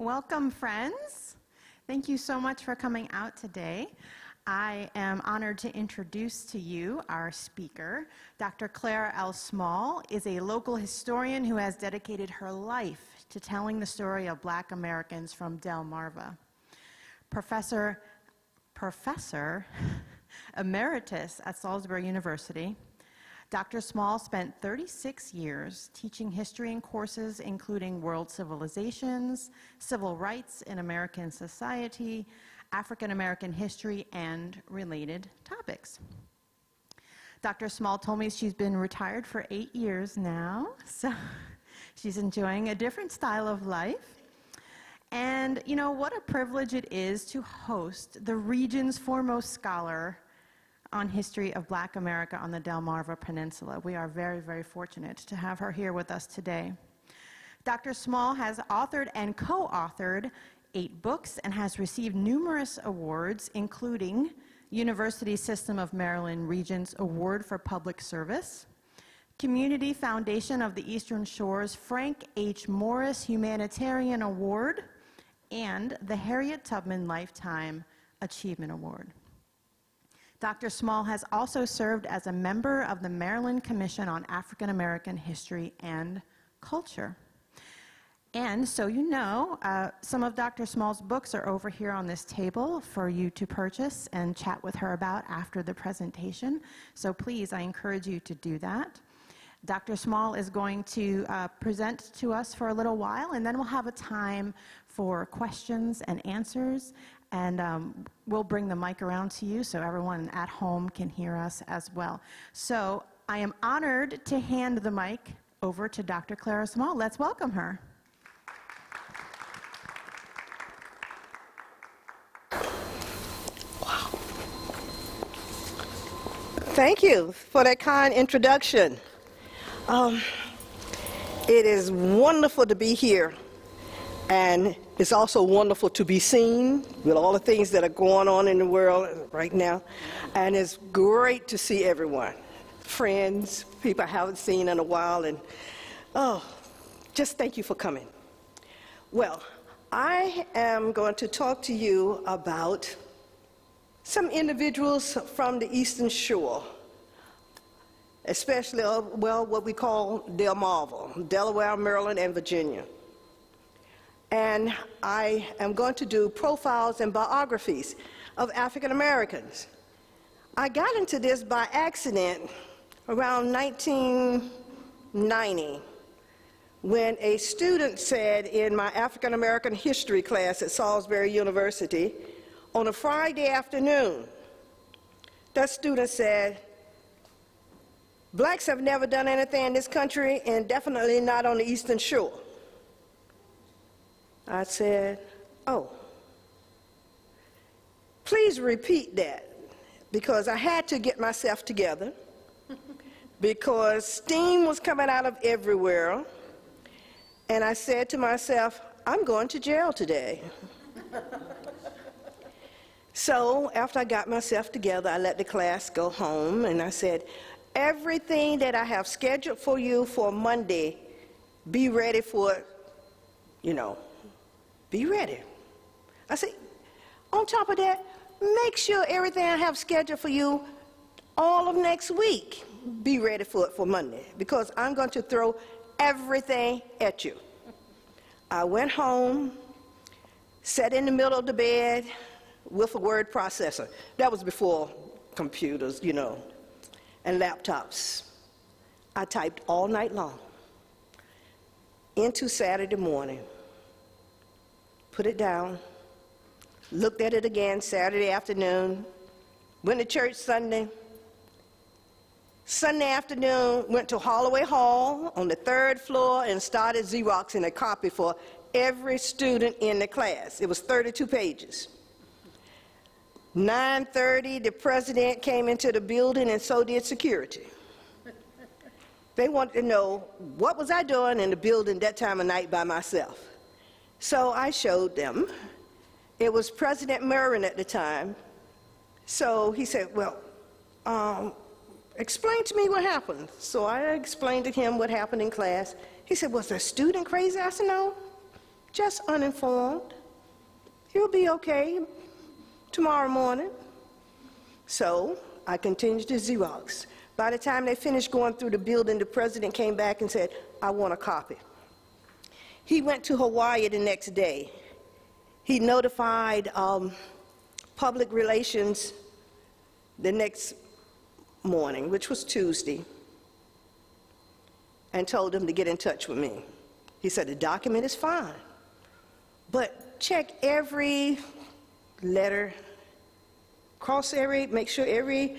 Welcome, friends. Thank you so much for coming out today. I am honored to introduce to you our speaker. Dr. Clara L. Small is a local historian who has dedicated her life to telling the story of Black Americans from Delmarva. Professor Emeritus at Salisbury University, Dr. Small spent 36 years teaching history in courses including world civilizations, civil rights in American society, African American history, and related topics. Dr. Small told me she's been retired for 8 years now, so she's enjoying a different style of life. And you know, what a privilege it is to host the region's foremost scholar on history of Black America on the Delmarva Peninsula. We are very, very fortunate to have her here with us today. Dr. Small has authored and co-authored 8 books and has received numerous awards, including University System of Maryland Regents Award for Public Service, Community Foundation of the Eastern Shore's Frank H. Morris Humanitarian Award, and the Harriet Tudman Lifetime Achievement Award. Dr. Small has also served as a member of the Maryland Commission on African American History and Culture. And so you know, some of Dr. Small's books are over here on this table for you to purchase and chat with her about after the presentation. So please, I encourage you to do that. Dr. Small is going to present to us for a little while, and then we'll have a time for questions and answers. And we'll bring the mic around to you so everyone at home can hear us as well. So I am honored to hand the mic over to Dr. Clara Small. Let's welcome her. Wow. Thank you for that kind introduction. It is wonderful to be here. And it's also wonderful to be seen with all the things that are going on in the world right now. And it's great to see everyone, friends, people I haven't seen in a while. And just thank you for coming. Well, I am going to talk to you about some individuals from the Eastern Shore, especially, well, what we call Delmarva, Delaware, Maryland, and Virginia. And I am going to do profiles and biographies of African Americans. I got into this by accident around 1990 when a student said in my African American history class at Salisbury University on a Friday afternoon, that student said, "Blacks have never done anything in this country and definitely not on the Eastern Shore." I said, "Oh, please repeat that," because I had to get myself together because steam was coming out of everywhere. And I said to myself, I'm going to jail today. So after I got myself together, I let the class go home and I said, everything that I have scheduled for you for Monday, be ready for it, you know. Be ready. I said, on top of that, make sure everything I have scheduled for you all of next week, be ready for it for Monday, because I'm going to throw everything at you. I went home, sat in the middle of the bed with a word processor. That was before computers, you know, and laptops. I typed all night long into Saturday morning. Put it down, looked at it again Saturday afternoon, went to church Sunday. Sunday afternoon, went to Holloway Hall on the 3rd floor and started Xeroxing a copy for every student in the class. It was 32 pages. 9:30, the president came into the building and so did security. They wanted to know what was I doing in the building that time of night by myself. So I showed them. It was President Murrin at the time. So he said, well, explain to me what happened. So I explained to him what happened in class. He said, was the student crazy? I said, no. just uninformed. He'll be okay tomorrow morning. So I continued to Xerox. By the time they finished going through the building, the president came back and said, I want a copy. He went to Hawaii the next day. He notified public relations the next morning, which was Tuesday, and told them to get in touch with me. He said, the document is fine, but check every letter, make sure every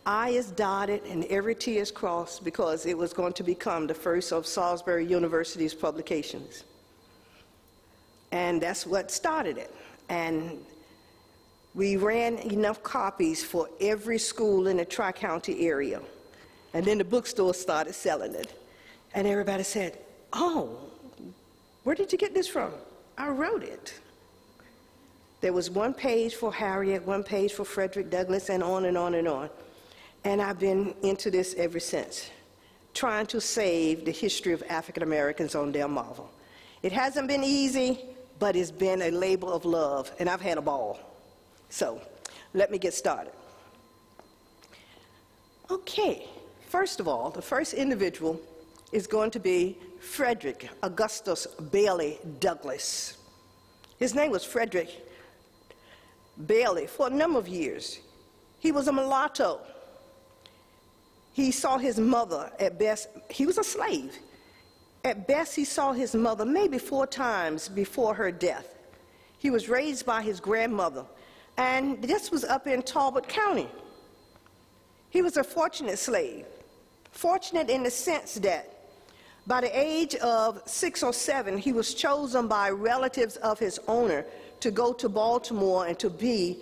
I is dotted and every T is crossed, because it was going to become the first of Salisbury University's publications. And that's what started it. And we ran enough copies for every school in the Tri-County area. And then the bookstore started selling it. And everybody said, oh, where did you get this from? I wrote it. There was one page for Harriet, one page for Frederick Douglass, and on and on and on. And I've been into this ever since, trying to save the history of African Americans on their marvel. It hasn't been easy, but it's been a labor of love, and I've had a ball. So let me get started. Okay, first of all, the first individual is going to be Frederick Augustus Bailey Douglass. His name was Frederick Bailey for a number of years. He was a mulatto. He saw his mother at best, he was a slave. At best, he saw his mother maybe 4 times before her death. He was raised by his grandmother, and this was up in Talbot County. He was a fortunate slave, fortunate in the sense that by the age of 6 or 7, he was chosen by relatives of his owner to go to Baltimore and to be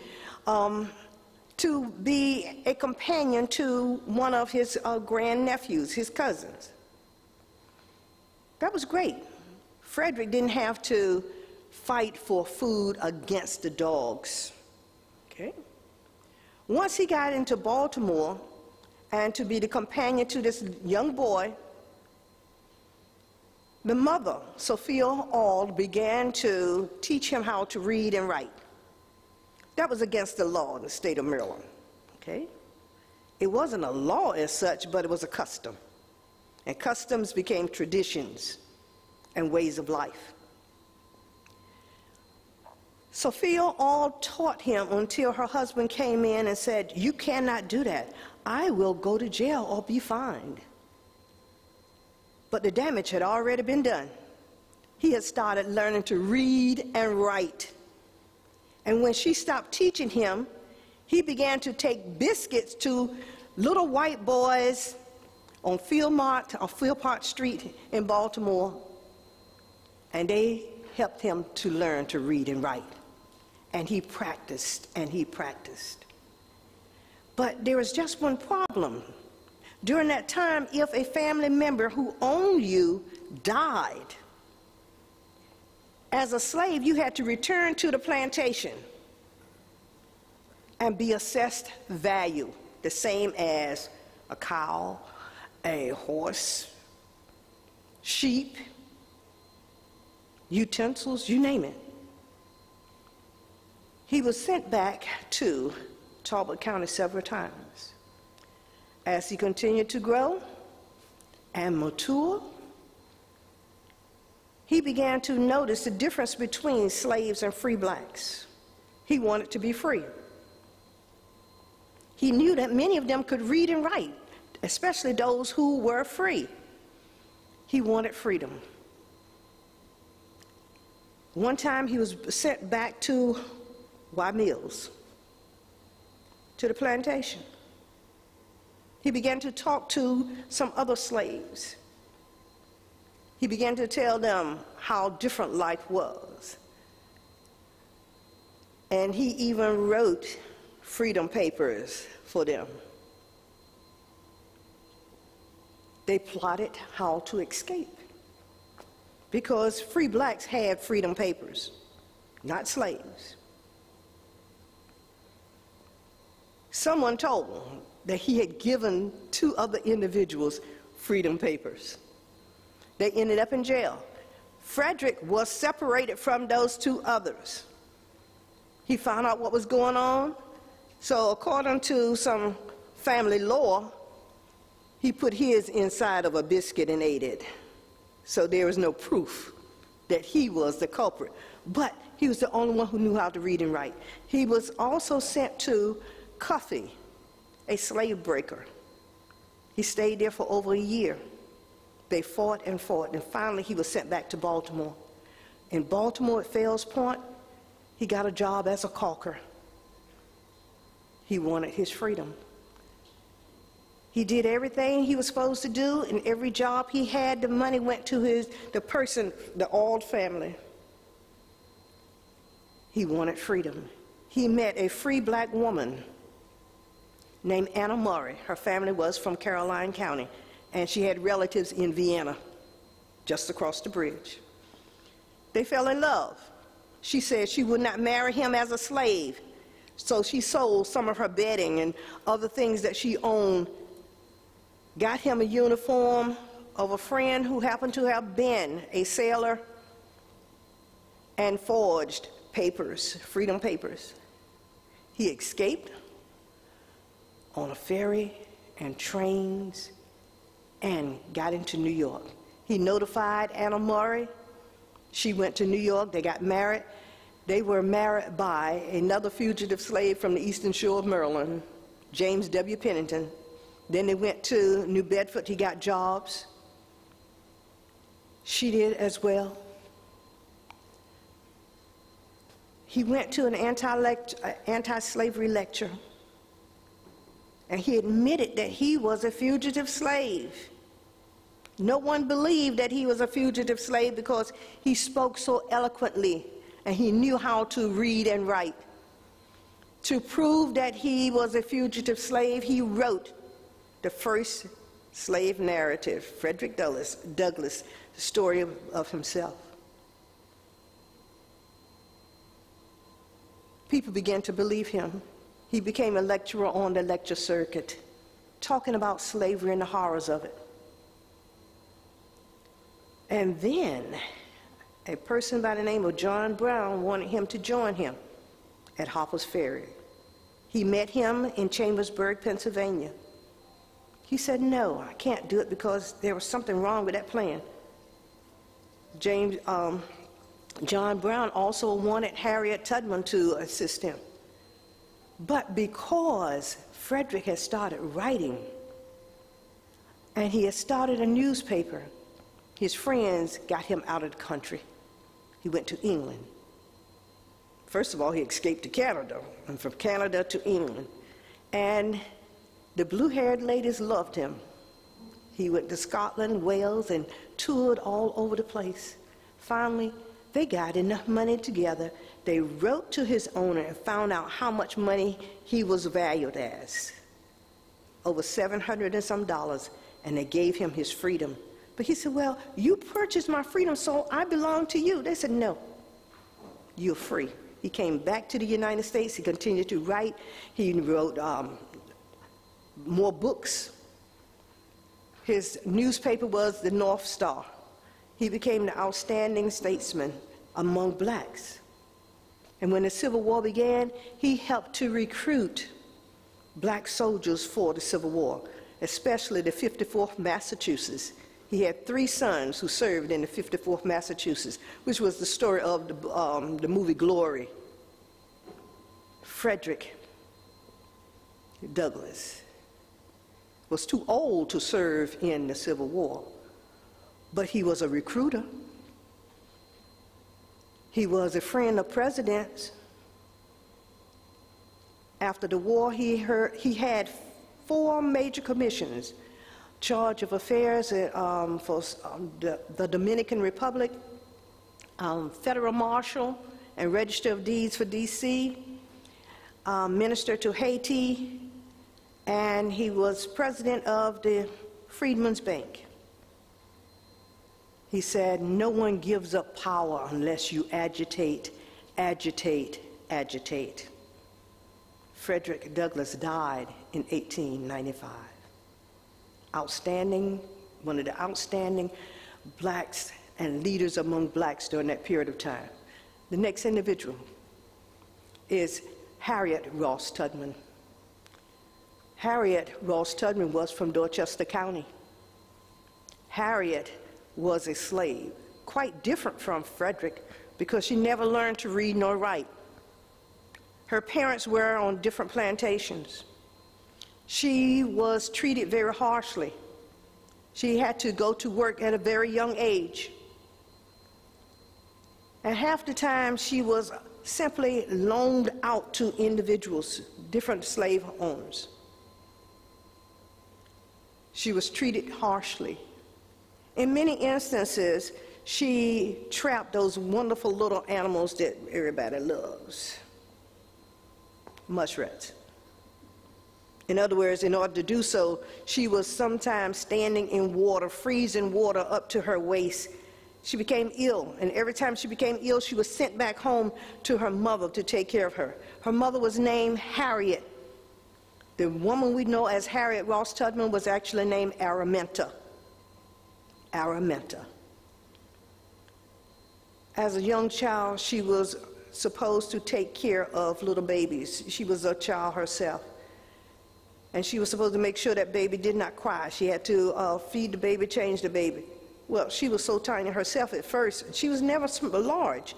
a companion to one of his grandnephews, his cousins. That was great. Frederick didn't have to fight for food against the dogs. Okay? Once he got into Baltimore and to be the companion to this young boy, the mother, Sophia Auld, began to teach him how to read and write. That was against the law in the state of Maryland. Okay? It wasn't a law as such, but it was a custom. And customs became traditions and ways of life. Sophia Auld taught him until her husband came in and said, you cannot do that. I will go to jail or be fined. But the damage had already been done. He had started learning to read and write. And when she stopped teaching him, he began to take biscuits to little white boys on Philpott Street in Baltimore, and they helped him to learn to read and write. And he practiced and he practiced. But there was just one problem. During that time, if a family member who owned you died, as a slave, you had to return to the plantation and be assessed value, the same as a cow, a horse, sheep, utensils, you name it. He was sent back to Talbot County several times. As he continued to grow and mature, he began to notice the difference between slaves and free blacks. He wanted to be free. He knew that many of them could read and write, especially those who were free. He wanted freedom. One time he was sent back to Y Mills, to the plantation. He began to talk to some other slaves. He began to tell them how different life was. And he even wrote freedom papers for them. They plotted how to escape, because free blacks had freedom papers, not slaves. Someone told him that he had given 2 other individuals freedom papers. They ended up in jail. Frederick was separated from those two others. He found out what was going on, so according to some family law, he put his inside of a biscuit and ate it. So there was no proof that he was the culprit, but he was the only one who knew how to read and write. He was also sent to Cuffy, a slave breaker. He stayed there for over a year. They fought, and finally he was sent back to Baltimore. In Baltimore at Fells Point, he got a job as a caulker. He wanted his freedom. He did everything he was supposed to do, and every job he had, the money went to the Auld family. He wanted freedom. He met a free black woman named Anna Murray. Her family was from Caroline County, and she had relatives in Vienna, just across the bridge. They fell in love. She said she would not marry him as a slave, so she sold some of her bedding and other things that she owned, got him a uniform of a friend who happened to have been a sailor, and forged papers, freedom papers. He escaped on a ferry and trains and got into New York. He notified Anna Murray. She went to New York. They got married. They were married by another fugitive slave from the eastern shore of Maryland, James W. Pennington. Then they went to New Bedford. He got jobs. She did as well. He went to an anti-slavery lecture, and he admitted that he was a fugitive slave. No one believed that he was a fugitive slave because he spoke so eloquently and he knew how to read and write. To prove that he was a fugitive slave, he wrote the first slave narrative, Frederick Douglass, the story of himself. People began to believe him. He became a lecturer on the lecture circuit, talking about slavery and the horrors of it. And then a person by the name of John Brown wanted him to join him at Harper's Ferry. He met him in Chambersburg, Pennsylvania. He said, "No, I can't do it because there was something wrong with that plan." John Brown also wanted Harriet Tudman to assist him. But because Frederick had started writing and he had started a newspaper, his friends got him out of the country. He went to England. First of all, he escaped to Canada, and from Canada to England. And the blue-haired ladies loved him. He went to Scotland, Wales, and toured all over the place. Finally, they got enough money together. They wrote to his owner and found out how much money he was valued as. Over $700 and some, and they gave him his freedom. But he said, "Well, you purchased my freedom, so I belong to you." They said, "No, you're free." He came back to the United States. He continued to write. He wrote more books. His newspaper was the North Star. He became the outstanding statesman among blacks. And when the Civil War began, he helped to recruit black soldiers for the Civil War, especially the 54th Massachusetts. He had 3 sons who served in the 54th Massachusetts, which was the story of the movie Glory. Frederick Douglass was too old to serve in the Civil War, but he was a recruiter. He was a friend of presidents. After the war, he had 4 major commissions: charge of affairs for the Dominican Republic, federal marshal and register of deeds for D.C., minister to Haiti, and he was president of the Freedmen's Bank. He said, "No one gives up power unless you agitate, agitate, agitate." Frederick Douglass died in 1895. Outstanding, one of the outstanding blacks and leaders among blacks during that period of time. The next individual is Harriet Ross Tudman. Harriet Ross Tudman was from Dorchester County. Harriet was a slave, quite different from Frederick because she never learned to read nor write. Her parents were on different plantations. She was treated very harshly. She had to go to work at a very young age. And half the time she was simply loaned out to individuals, different slave owners. She was treated harshly. In many instances, she trapped those wonderful little animals that everybody loves, muskrats. In other words, in order to do so, she was sometimes standing in water, freezing water up to her waist. She became ill, and every time she became ill, she was sent back home to her mother to take care of her. Her mother was named Harriet. The woman we know as Harriet Ross Tudman was actually named Araminta. Araminta. As a young child, she was supposed to take care of little babies. She was a child herself. And she was supposed to make sure that baby did not cry. She had to feed the baby, change the baby. Well, she was so tiny herself at first. She was never large.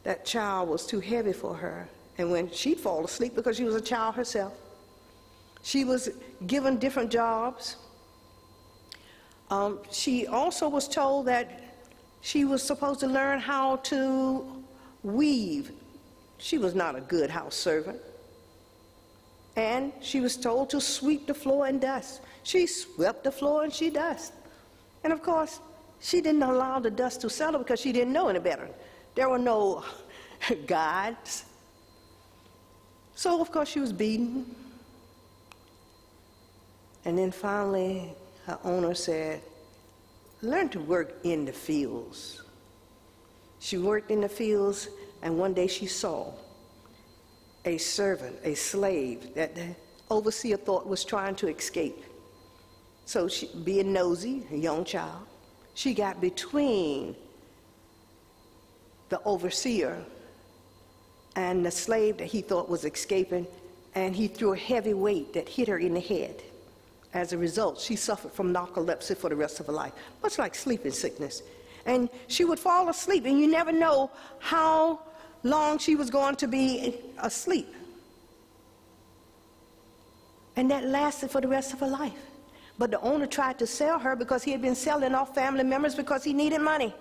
That child was too heavy for her. And when she'd fall asleep, because she was a child herself, she was given different jobs. She also was told that she was supposed to learn how to weave. She was not a good house servant. And she was told to sweep the floor and dust. She swept the floor and she dusted. And of course, she didn't allow the dust to settle because she didn't know any better. There were no guides. So of course she was beaten. And then finally, her owner said, learn to work in the fields. She worked in the fields, and one day she saw a servant, a slave, that the overseer thought was trying to escape. So she, being nosy, a young child, she got between the overseer and the slave that he thought was escaping, and he threw a heavy weight that hit her in the head. As a result, she suffered from narcolepsy for the rest of her life, much like sleeping sickness. And she would fall asleep, and you never know how long she was going to be asleep. And that lasted for the rest of her life. But the owner tried to sell her because he had been selling off family members because he needed money.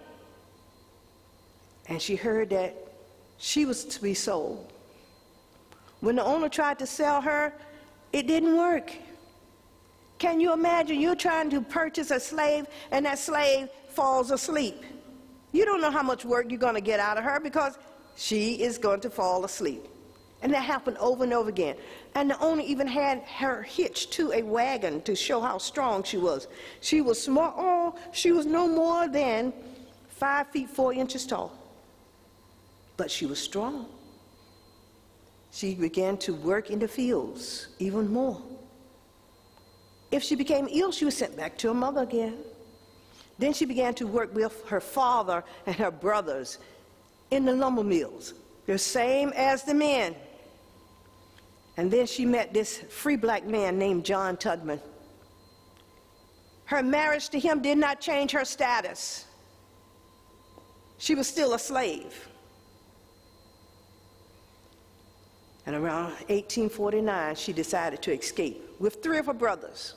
And she heard that she was to be sold. When the owner tried to sell her, it didn't work. Can you imagine? You're trying to purchase a slave, and that slave falls asleep. You don't know how much work you're going to get out of her because she is going to fall asleep. And that happened over and over again. And the owner even had her hitched to a wagon to show how strong she was. She was small. Oh, she was no more than 5 feet 4 inches tall. But she was strong. She began to work in the fields even more. If she became ill, she was sent back to her mother again. Then she began to work with her father and her brothers in the lumber mills, the same as the men. And then she met this free black man named John Tudman. Her marriage to him did not change her status. She was still a slave. And around 1849, she decided to escape with 3 of her brothers.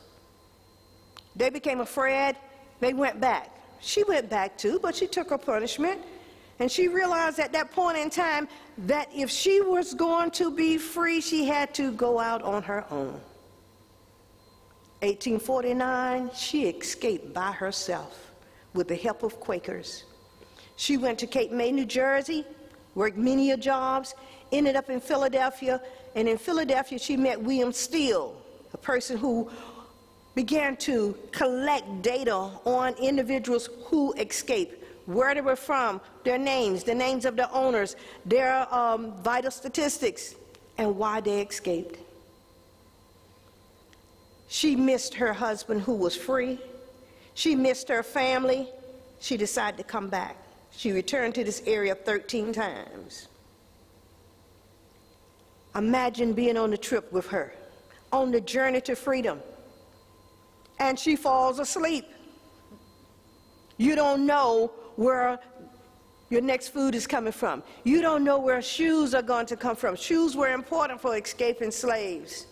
They became afraid. They went back. She went back too, but she took her punishment. And she realized at that point in time that if she was going to be free, she had to go out on her own. 1849, she escaped by herself with the help of Quakers. She went to Cape May, New Jersey, worked many jobs, ended up in Philadelphia, and in Philadelphia she met William Steele, a person who began to collect data on individuals who escaped, where they were from, their names, the names of the owners, their vital statistics, and why they escaped. She missed her husband who was free. She missed her family. she decided to come back. She returned to this area 13 times. Imagine being on the trip with her, on the journey to freedom, and she falls asleep. You don't know where your next food is coming from. You don't know where shoes are going to come from. Shoes were important for escaping slaves.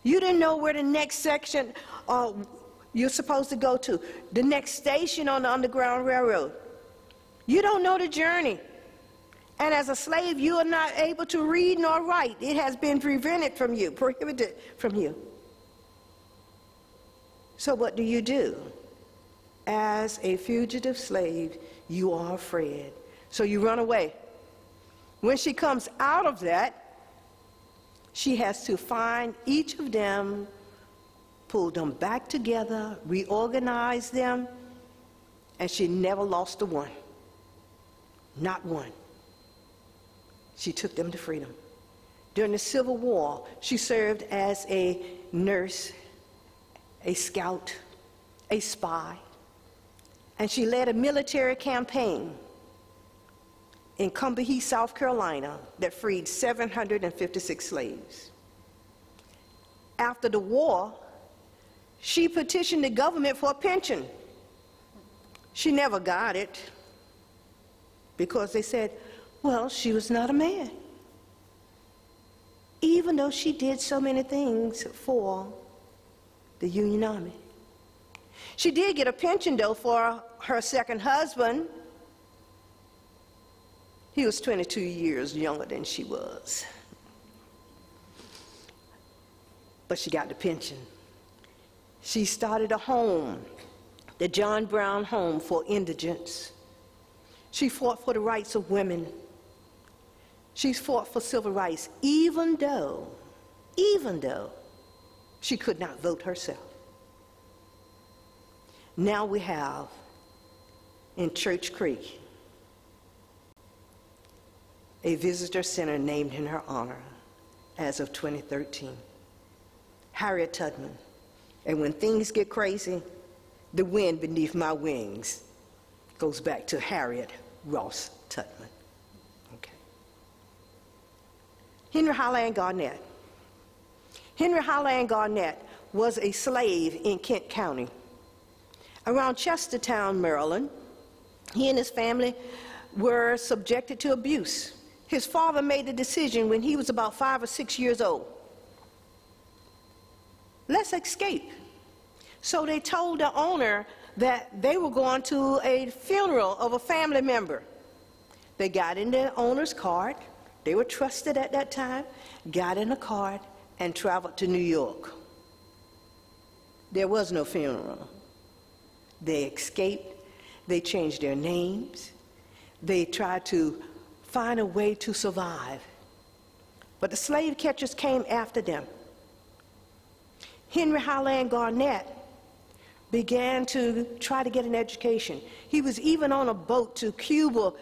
You didn't know where the next section you're supposed to go to, the next station on the Underground Railroad. You don't know the journey. And as a slave, you are not able to read nor write. It has been prevented from you, prohibited from you. So what do? As a fugitive slave, you are afraid. So you run away. When she comes out of that, she has to find each of them, pull them back together, reorganize them, and she never lost a one. Not one. She took them to freedom. During the Civil War, she served as a nurse, a scout, a spy, and she led a military campaign in Combahee, South Carolina, that freed 756 slaves. After the war, she petitioned the government for a pension. She never got it because they said, well, she was not a man. Even though she did so many things for the Union Army. She did get a pension, though, for her second husband. He was 22 years younger than she was. But she got the pension. She started a home, the John Brown Home for Indigents. She fought for the rights of women. She fought for civil rights, even though she could not vote herself. Now we have in Church Creek a visitor center named in her honor as of 2013. Harriet Tudman. And when things get crazy, the wind beneath my wings goes back to Harriet Ross Tudman. Okay. Henry Highland Garnett. Henry Highland Garnett was a slave in Kent County. Around Chestertown, Maryland, he and his family were subjected to abuse. His father made the decision when he was about 5 or 6 years old. Let's escape. So they told the owner that they were going to a funeral of a family member. They got in the owner's cart. They were trusted at that time. Got in a cart and traveled to New York. There was no funeral. They escaped. They changed their names. They tried to find a way to survive. But the slave catchers came after them. Henry Highland Garnett began to try to get an education. He was even on a boat to Cuba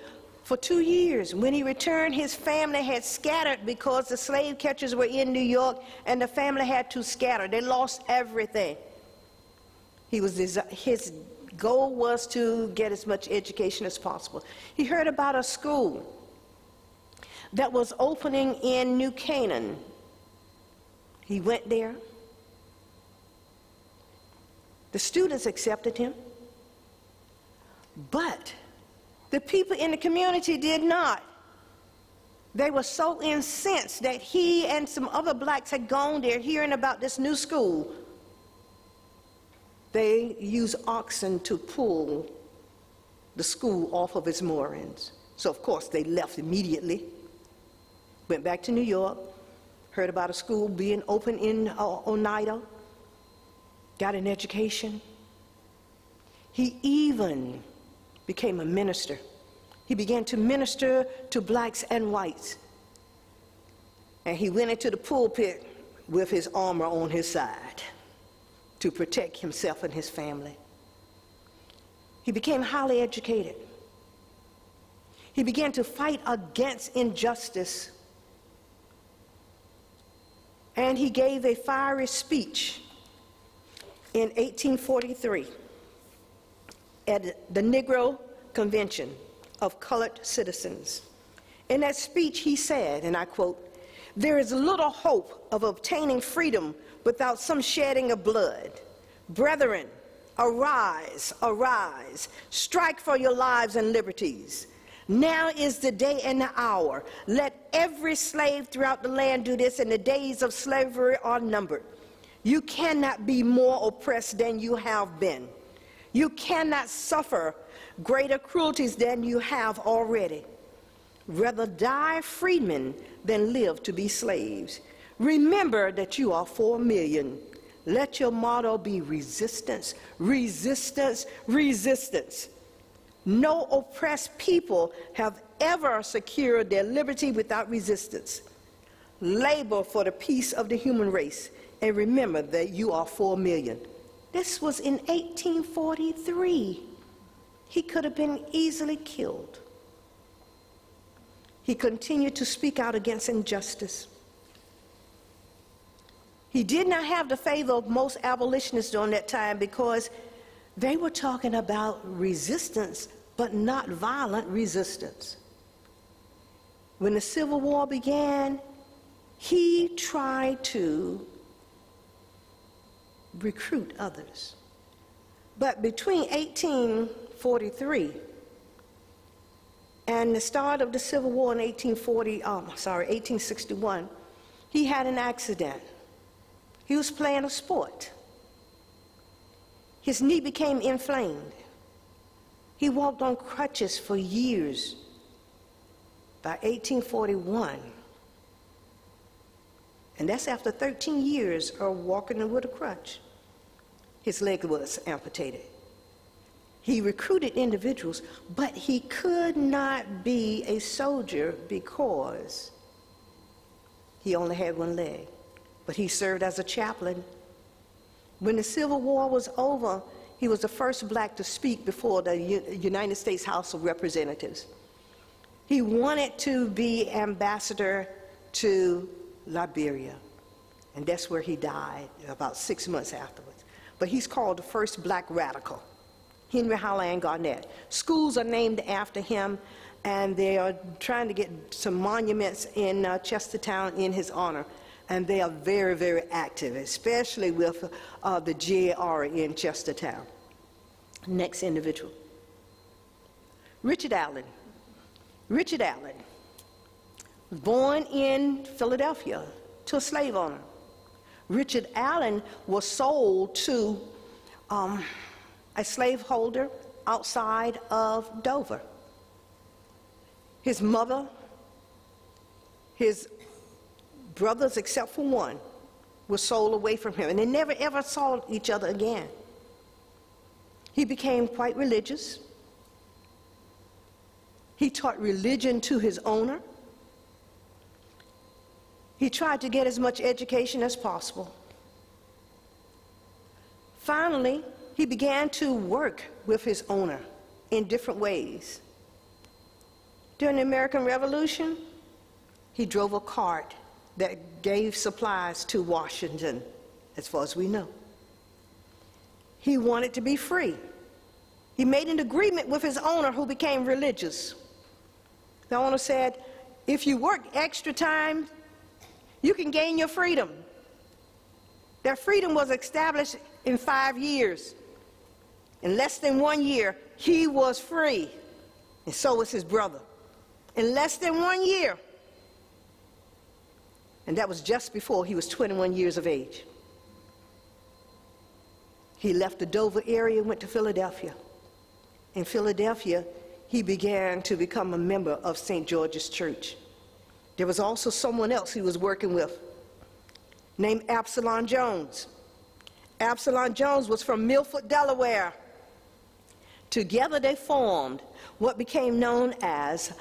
for 2 years. When he returned, his family had scattered because the slave catchers were in New York and the family had to scatter. They lost everything. His goal was to get as much education as possible. He heard about a school that was opening in New Canaan. He went there. The students accepted him, but the people in the community did not. They were so incensed that he and some other blacks had gone there hearing about this new school. They used oxen to pull the school off of its moorings. So of course they left immediately, went back to New York, heard about a school being open in Oneida, got an education. He even became a minister. He began to minister to blacks and whites. And he went into the pulpit with his armor on his side to protect himself and his family. He became highly educated. He began to fight against injustice. And he gave a fiery speech in 1843. at the Negro Convention of Colored Citizens. In that speech, he said, and I quote, "There is little hope of obtaining freedom without some shedding of blood. Brethren, arise, arise, strike for your lives and liberties. Now is the day and the hour. Let every slave throughout the land do this, and the days of slavery are numbered. You cannot be more oppressed than you have been. You cannot suffer greater cruelties than you have already. Rather die freedmen than live to be slaves. Remember that you are 4 million. Let your motto be resistance, resistance, resistance. No oppressed people have ever secured their liberty without resistance. Labor for the peace of the human race, and remember that you are 4 million. This was in 1843. He could have been easily killed. He continued to speak out against injustice. He did not have the favor of most abolitionists during that time because they were talking about resistance, but not violent resistance. When the Civil War began, he tried to recruit others. But between 1843 and the start of the Civil War in 1861, he had an accident. He was playing a sport. His knee became inflamed. He walked on crutches for years. By 1841, and that's after 13 years of walking with a crutch, his leg was amputated. He recruited individuals, but he could not be a soldier because he only had one leg. But he served as a chaplain. When the Civil War was over, he was the first black to speak before the United States House of Representatives. He wanted to be ambassador to Liberia, and that's where he died about 6 months afterwards. But he's called the first black radical, Henry Howland Garnett. Schools are named after him, and they are trying to get some monuments in Chestertown in his honor. And they are very, very active, especially with the GAR in Chestertown. Next individual. Richard Allen. Richard Allen was born in Philadelphia to a slave owner. Richard Allen was sold to a slaveholder outside of Dover. His mother, his brothers, except for one, were sold away from him, and they never ever saw each other again. He became quite religious. He taught religion to his owner. He tried to get as much education as possible. Finally, he began to work with his owner in different ways. During the American Revolution, he drove a cart that gave supplies to Washington, as far as we know. He wanted to be free. He made an agreement with his owner, who became religious. The owner said, if you work extra time, you can gain your freedom. Their freedom was established in 5 years. In less than 1 year, he was free, and so was his brother. In less than 1 year. And that was just before he was 21 years of age. He left the Dover area and went to Philadelphia. In Philadelphia, he began to become a member of St. George's Church. There was also someone else he was working with named Absalon Jones. Absalon Jones was from Milford, Delaware. Together they formed what became known as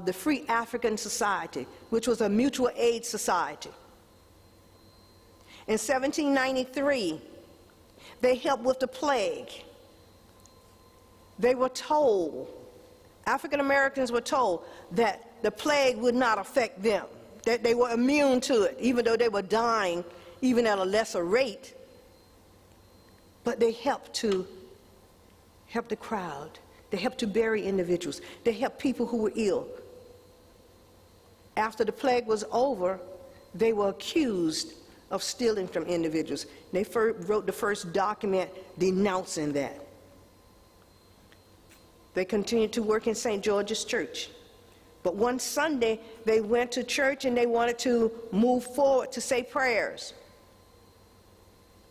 the Free African Society, which was a mutual aid society. In 1793, they helped with the plague. They were told, African Americans were told, that the plague would not affect them, that they were immune to it, even though they were dying, even at a lesser rate. But they helped to helped the crowd. They helped to bury individuals. They helped people who were ill. After the plague was over, they were accused of stealing from individuals. They wrote the first document denouncing that. They continued to work in St. George's Church. But one Sunday, they went to church and they wanted to move forward to say prayers.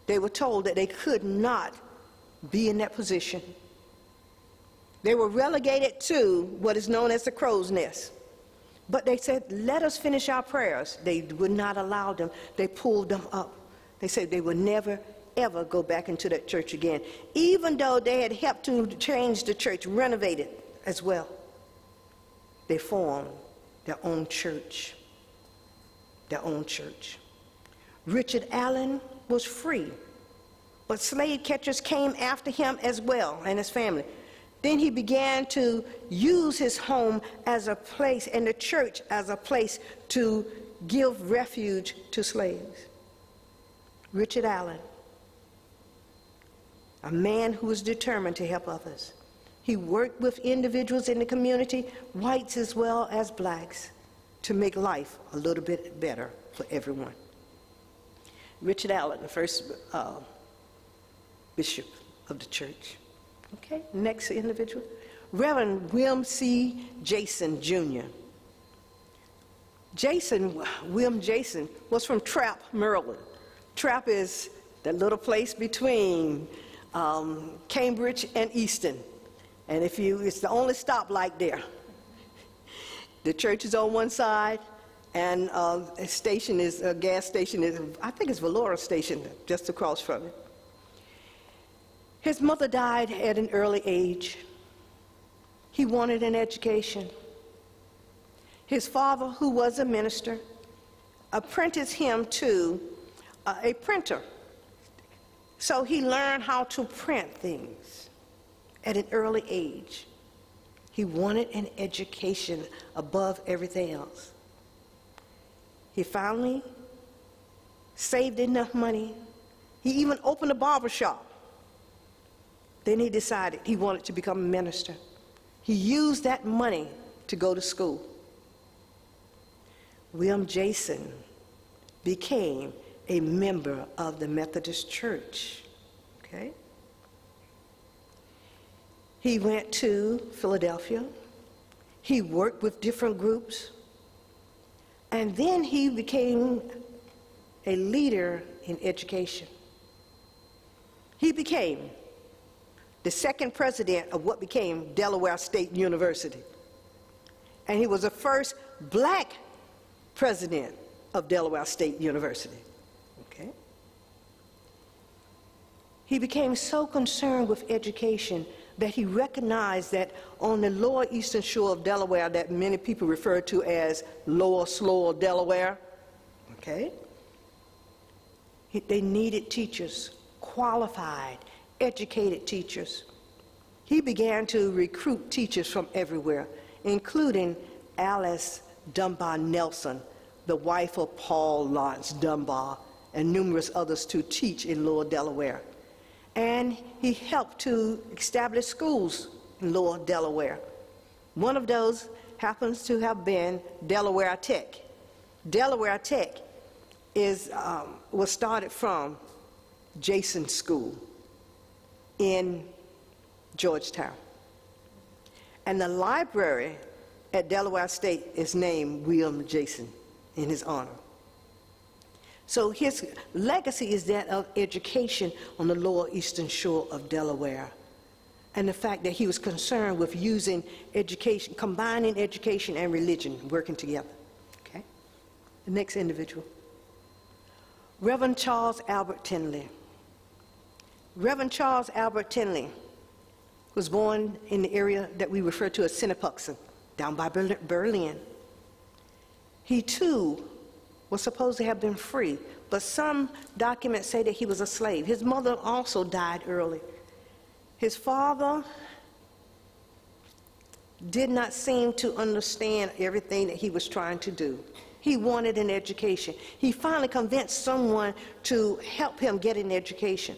They were told that they could not be in that position. They were relegated to what is known as the crow's nest. But they said, let us finish our prayers. They would not allow them. They pulled them up. They said they would never, ever go back into that church again, even though they had helped to change the church, renovate it as well. They formed their own church. Their own church. Richard Allen was free, but slave catchers came after him as well and his family. Then he began to use his home as a place and the church as a place to give refuge to slaves. Richard Allen, a man who was determined to help others. He worked with individuals in the community, whites as well as blacks, to make life a little bit better for everyone. Richard Allen, the first bishop of the church. Okay, next individual. Reverend William C. Jason, Jr. William Jason was from Trapp, Maryland. Trapp is that little place between Cambridge and Easton. And it's the only stoplight there. The church is on one side, and a gas station is, I think it's Valora Station, just across from it. His mother died at an early age. He wanted an education. His father, who was a minister, apprenticed him to a printer. So he learned how to print things at an early age. He wanted an education above everything else. He finally saved enough money. He even opened a barber shop. Then he decided he wanted to become a minister. He used that money to go to school. William Jason became a member of the Methodist Church. Okay? He went to Philadelphia. He worked with different groups. And then he became a leader in education. He became the second president of what became Delaware State University. And he was the first black president of Delaware State University. Okay? He became so concerned with education that he recognized that on the lower eastern shore of Delaware, that many people refer to as Lower Slough, Delaware, okay? They needed teachers, qualified, educated teachers. He began to recruit teachers from everywhere, including Alice Dunbar Nelson, the wife of Paul Laurence Dunbar, and numerous others to teach in Lower Delaware. And he helped to establish schools in Lower Delaware. One of those happens to have been Delaware Tech. Delaware Tech was started from Jason School in Georgetown. And the library at Delaware State is named William Jason in his honor. So his legacy is that of education on the lower eastern shore of Delaware, and the fact that he was concerned with using education, combining education and religion, working together. Okay? The next individual. Reverend Charles Albert Tinley. Reverend Charles Albert Tinley was born in the area that we refer to as Sinnepuxon, down by Berlin. He too was supposed to have been free, but some documents say that he was a slave. His mother also died early. His father did not seem to understand everything that he was trying to do. He wanted an education. He finally convinced someone to help him get an education.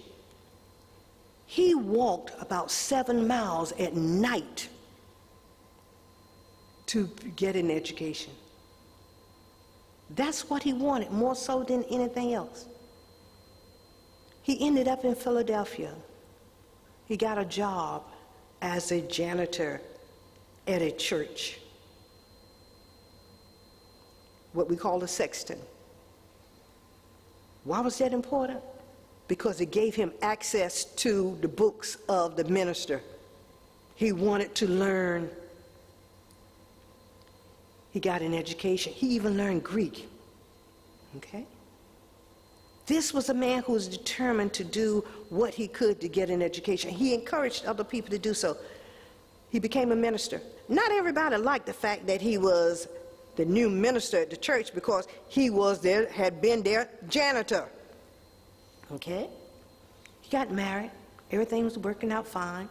He walked about 7 miles at night to get an education. That's what he wanted, more so than anything else. He ended up in Philadelphia. He got a job as a janitor at a church, what we call a sexton. Why was that important? Because it gave him access to the books of the minister. He wanted to learn. He got an education. He even learned Greek. Okay? This was a man who was determined to do what he could to get an education. He encouraged other people to do so. He became a minister. Not everybody liked the fact that he was the new minister at the church because he was there, had been their janitor. Okay? He got married. Everything was working out fine.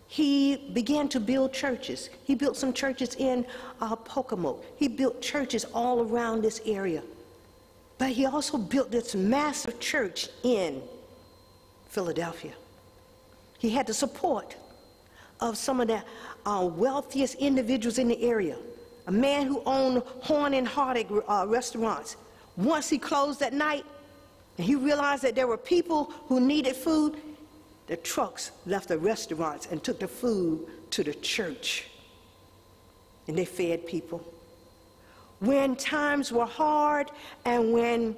He began to build churches. He built some churches in Pocomoke. He built churches all around this area. But he also built this massive church in Philadelphia. He had the support of some of the wealthiest individuals in the area. A man who owned Horn and Hardy restaurants. Once he closed at night, and he realized that there were people who needed food, the trucks left the restaurants and took the food to the church. And they fed people. When times were hard and when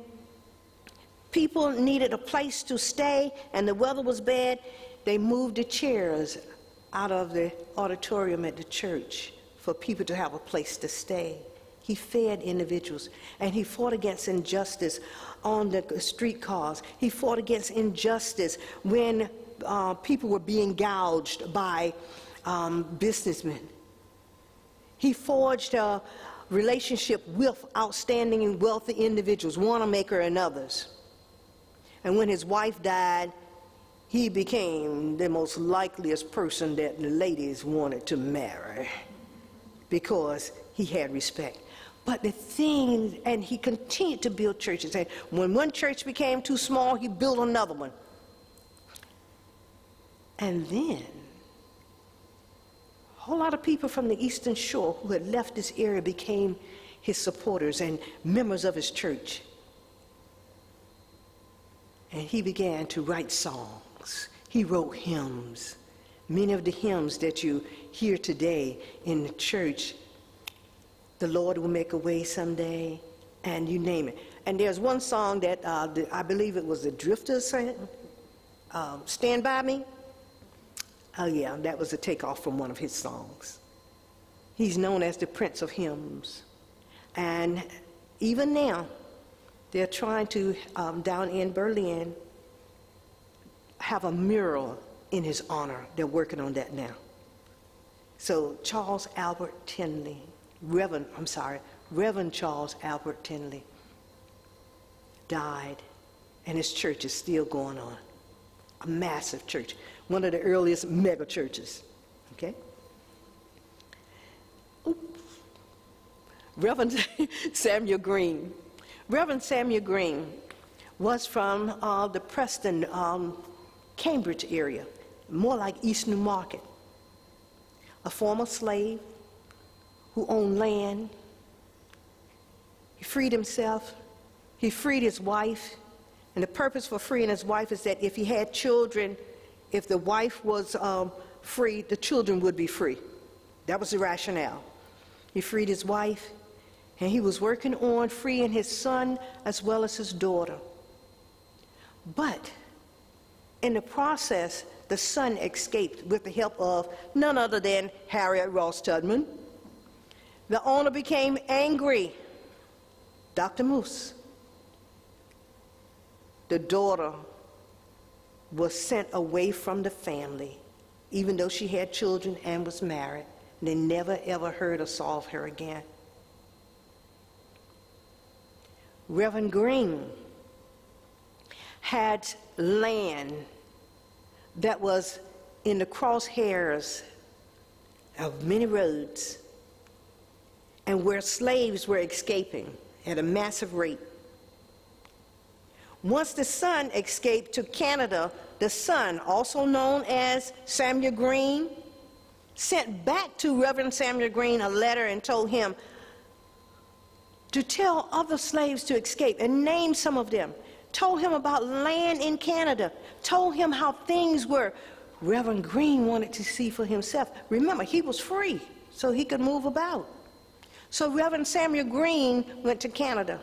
people needed a place to stay and the weather was bad, they moved the chairs out of the auditorium at the church for people to have a place to stay. He fed individuals, and he fought against injustice on the streetcars. He fought against injustice when people were being gouged by businessmen. He forged a relationship with outstanding and wealthy individuals, Wanamaker and others. And when his wife died, he became the most likeliest person that the ladies wanted to marry because he had respect. But the thing, and he continued to build churches. And when one church became too small, he built another one. And then, a whole lot of people from the Eastern Shore who had left this area became his supporters and members of his church. And he began to write songs. He wrote hymns. Many of the hymns that you hear today in the church, the Lord will make a way someday, and you name it. And there's one song that I believe it was the Drifters sang, Stand By Me. Oh yeah, that was a takeoff from one of his songs. He's known as the Prince of Hymns. And even now, they're trying to, down in Berlin, have a mural in his honor. They're working on that now. So Charles Albert Tinley, Reverend Charles Albert Tinley died, and his church is still going on. A massive church, one of the earliest mega churches, okay? Reverend Samuel Greene. Reverend Samuel Greene was from the Preston, Cambridge area, more like East Newmarket. A former slave who owned land. He freed himself. He freed his wife. And the purpose for freeing his wife is that if he had children, if the wife was free, the children would be free. That was the rationale. He freed his wife, and he was working on freeing his son as well as his daughter. But in the process, the son escaped with the help of none other than Harriet Tudman. The owner became angry. Dr. Moose. The daughter was sent away from the family, even though she had children and was married. They never ever heard or saw of her again. Reverend Greene had land that was in the crosshairs of many roads, and where slaves were escaping at a massive rate. Once the son escaped to Canada, the son, also known as Samuel Greene, sent back to Reverend Samuel Greene a letter and told him to tell other slaves to escape and name some of them. Told him about land in Canada. Told him how things were. Reverend Greene wanted to see for himself. Remember, he was free, so he could move about. So Reverend Samuel Greene went to Canada.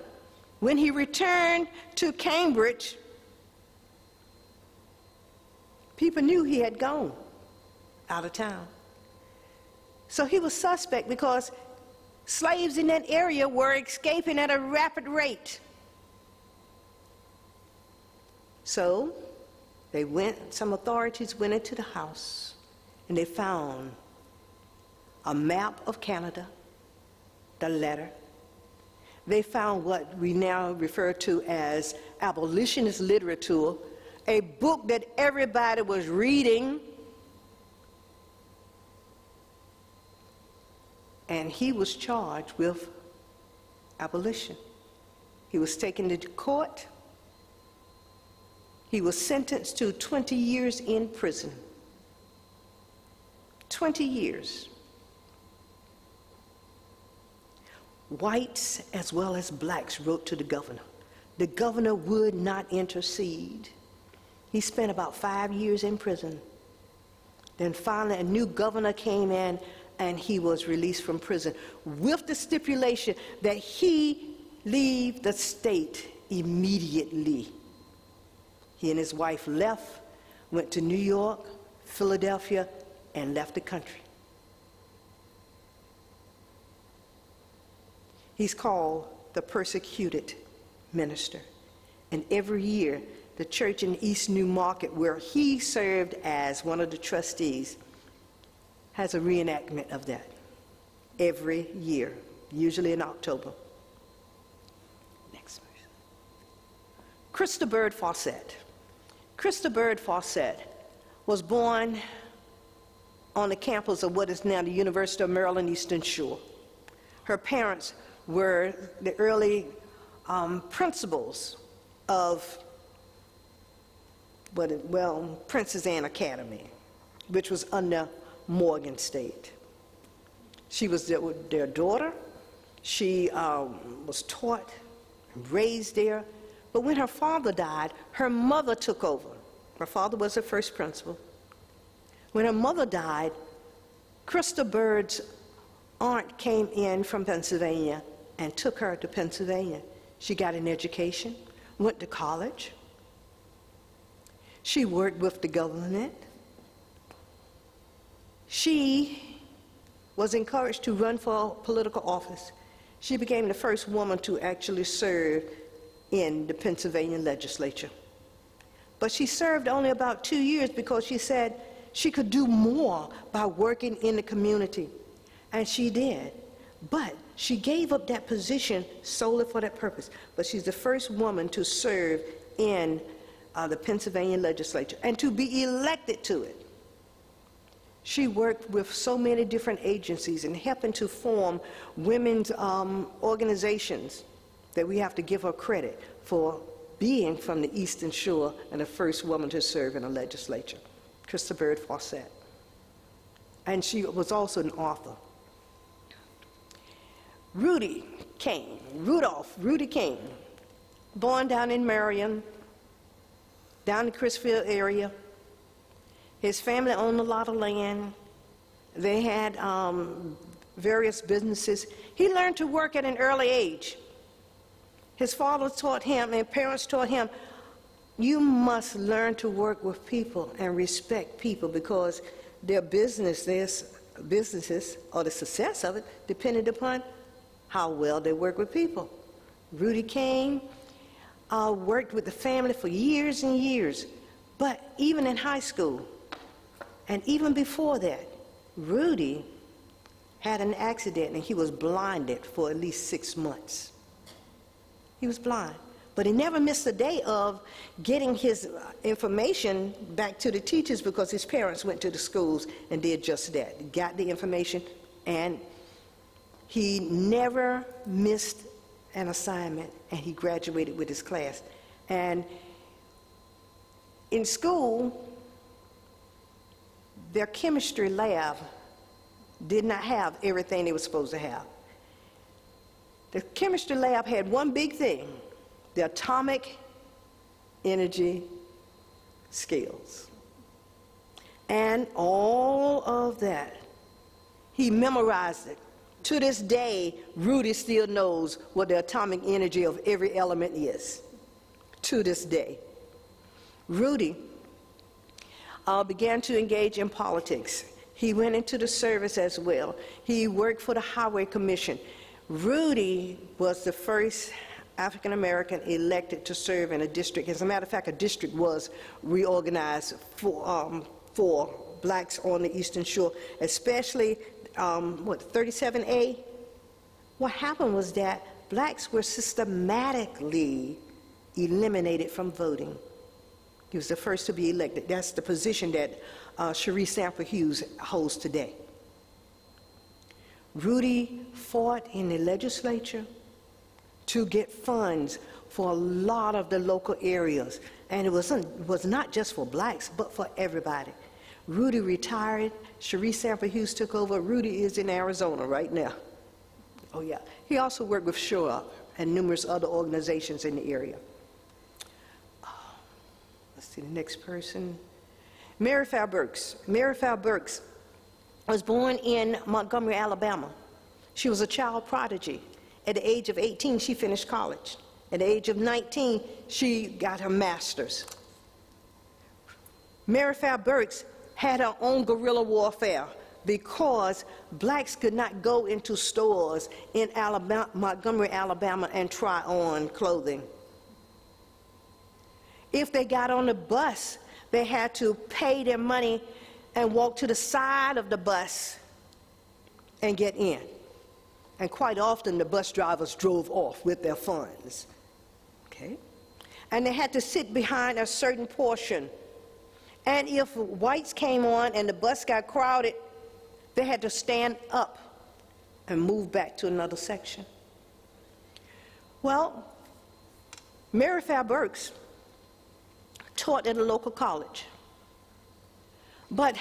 When he returned to Cambridge, people knew he had gone out of town. So he was suspect because slaves in that area were escaping at a rapid rate. So some authorities went into the house and they found a map of Canada, the letter. They found what we now refer to as abolitionist literature, a book that everybody was reading. And he was charged with abolition. He was taken to court. He was sentenced to 20 years in prison. 20 years. Whites as well as blacks wrote to the governor. The governor would not intercede. He spent about 5 years in prison. Then finally a new governor came in and he was released from prison with the stipulation that he leave the state immediately. He and his wife left, went to New York, Philadelphia, and left the country. He's called the persecuted minister. And every year, the church in East New Market, where he served as one of the trustees, has a reenactment of that every year, usually in October. Next verse. Christa Byrd Faucet. Christa Byrd Faucet was born on the campus of what is now the University of Maryland Eastern Shore. Her parents were the early principals of Princess Anne Academy, which was under Morgan State. She was their daughter. She was taught and raised there. But when her father died, her mother took over. Her father was her first principal. When her mother died, Christa Byrd's aunt came in from Pennsylvania and took her to Pennsylvania. She got an education, went to college. She worked with the government. She was encouraged to run for political office. She became the first woman to actually serve in the Pennsylvania legislature. But she served only about 2 years because she said she could do more by working in the community. And she did. But she gave up that position solely for that purpose. But she's the first woman to serve in the Pennsylvania legislature and to be elected to it. She worked with so many different agencies and helping to form women's organizations that we have to give her credit for being from the Eastern Shore and the first woman to serve in a legislature, Christa Byrd Faucet. And she was also an author. Rudy Kane, Rudy Kane, born down in Marion, down in Chrisfield area. His family owned a lot of land. They had various businesses. He learned to work at an early age. His father taught him and parents taught him, you must learn to work with people and respect people because their businesses or the success of it depended upon how well they work with people. Rudy Kane worked with the family for years and years, but even in high school, and even before that, Rudy had an accident and he was blinded for at least 6 months. He was blind, but he never missed a day of getting his information back to the teachers because his parents went to the schools and did just that, got the information, and he never missed an assignment, and he graduated with his class. And in school, their chemistry lab did not have everything they were supposed to have. The chemistry lab had one big thing, the atomic energy scales. And all of that, he memorized it. To this day, Rudy still knows what the atomic energy of every element is. To this day. Rudy began to engage in politics. He went into the service as well. He worked for the Highway Commission. Rudy was the first African American elected to serve in a district. As a matter of fact, a district was reorganized for blacks on the Eastern Shore, especially 37A. What happened was that blacks were systematically eliminated from voting. He was the first to be elected. That's the position that Shirley Sanford Hughes holds today. Rudy fought in the legislature to get funds for a lot of the local areas. And it was not just for blacks, but for everybody. Rudy retired. Shirley Sanford Hughes took over. Rudy is in Arizona right now. Oh, yeah. He also worked with Show Up and numerous other organizations in the area. Let's see the next person. Mary Fab Burks. Mary Fab Burks was born in Montgomery, Alabama. She was a child prodigy. At the age of 18, she finished college. At the age of 19, she got her master's. Mary Fab Burks had her own guerrilla warfare because blacks could not go into stores in Montgomery, Alabama and try on clothing. If they got on the bus, they had to pay their money and walk to the side of the bus and get in. And quite often the bus drivers drove off with their funds. Okay? And they had to sit behind a certain portion. And if whites came on and the bus got crowded, they had to stand up and move back to another section. Well, Mary Fab Burks taught at a local college. But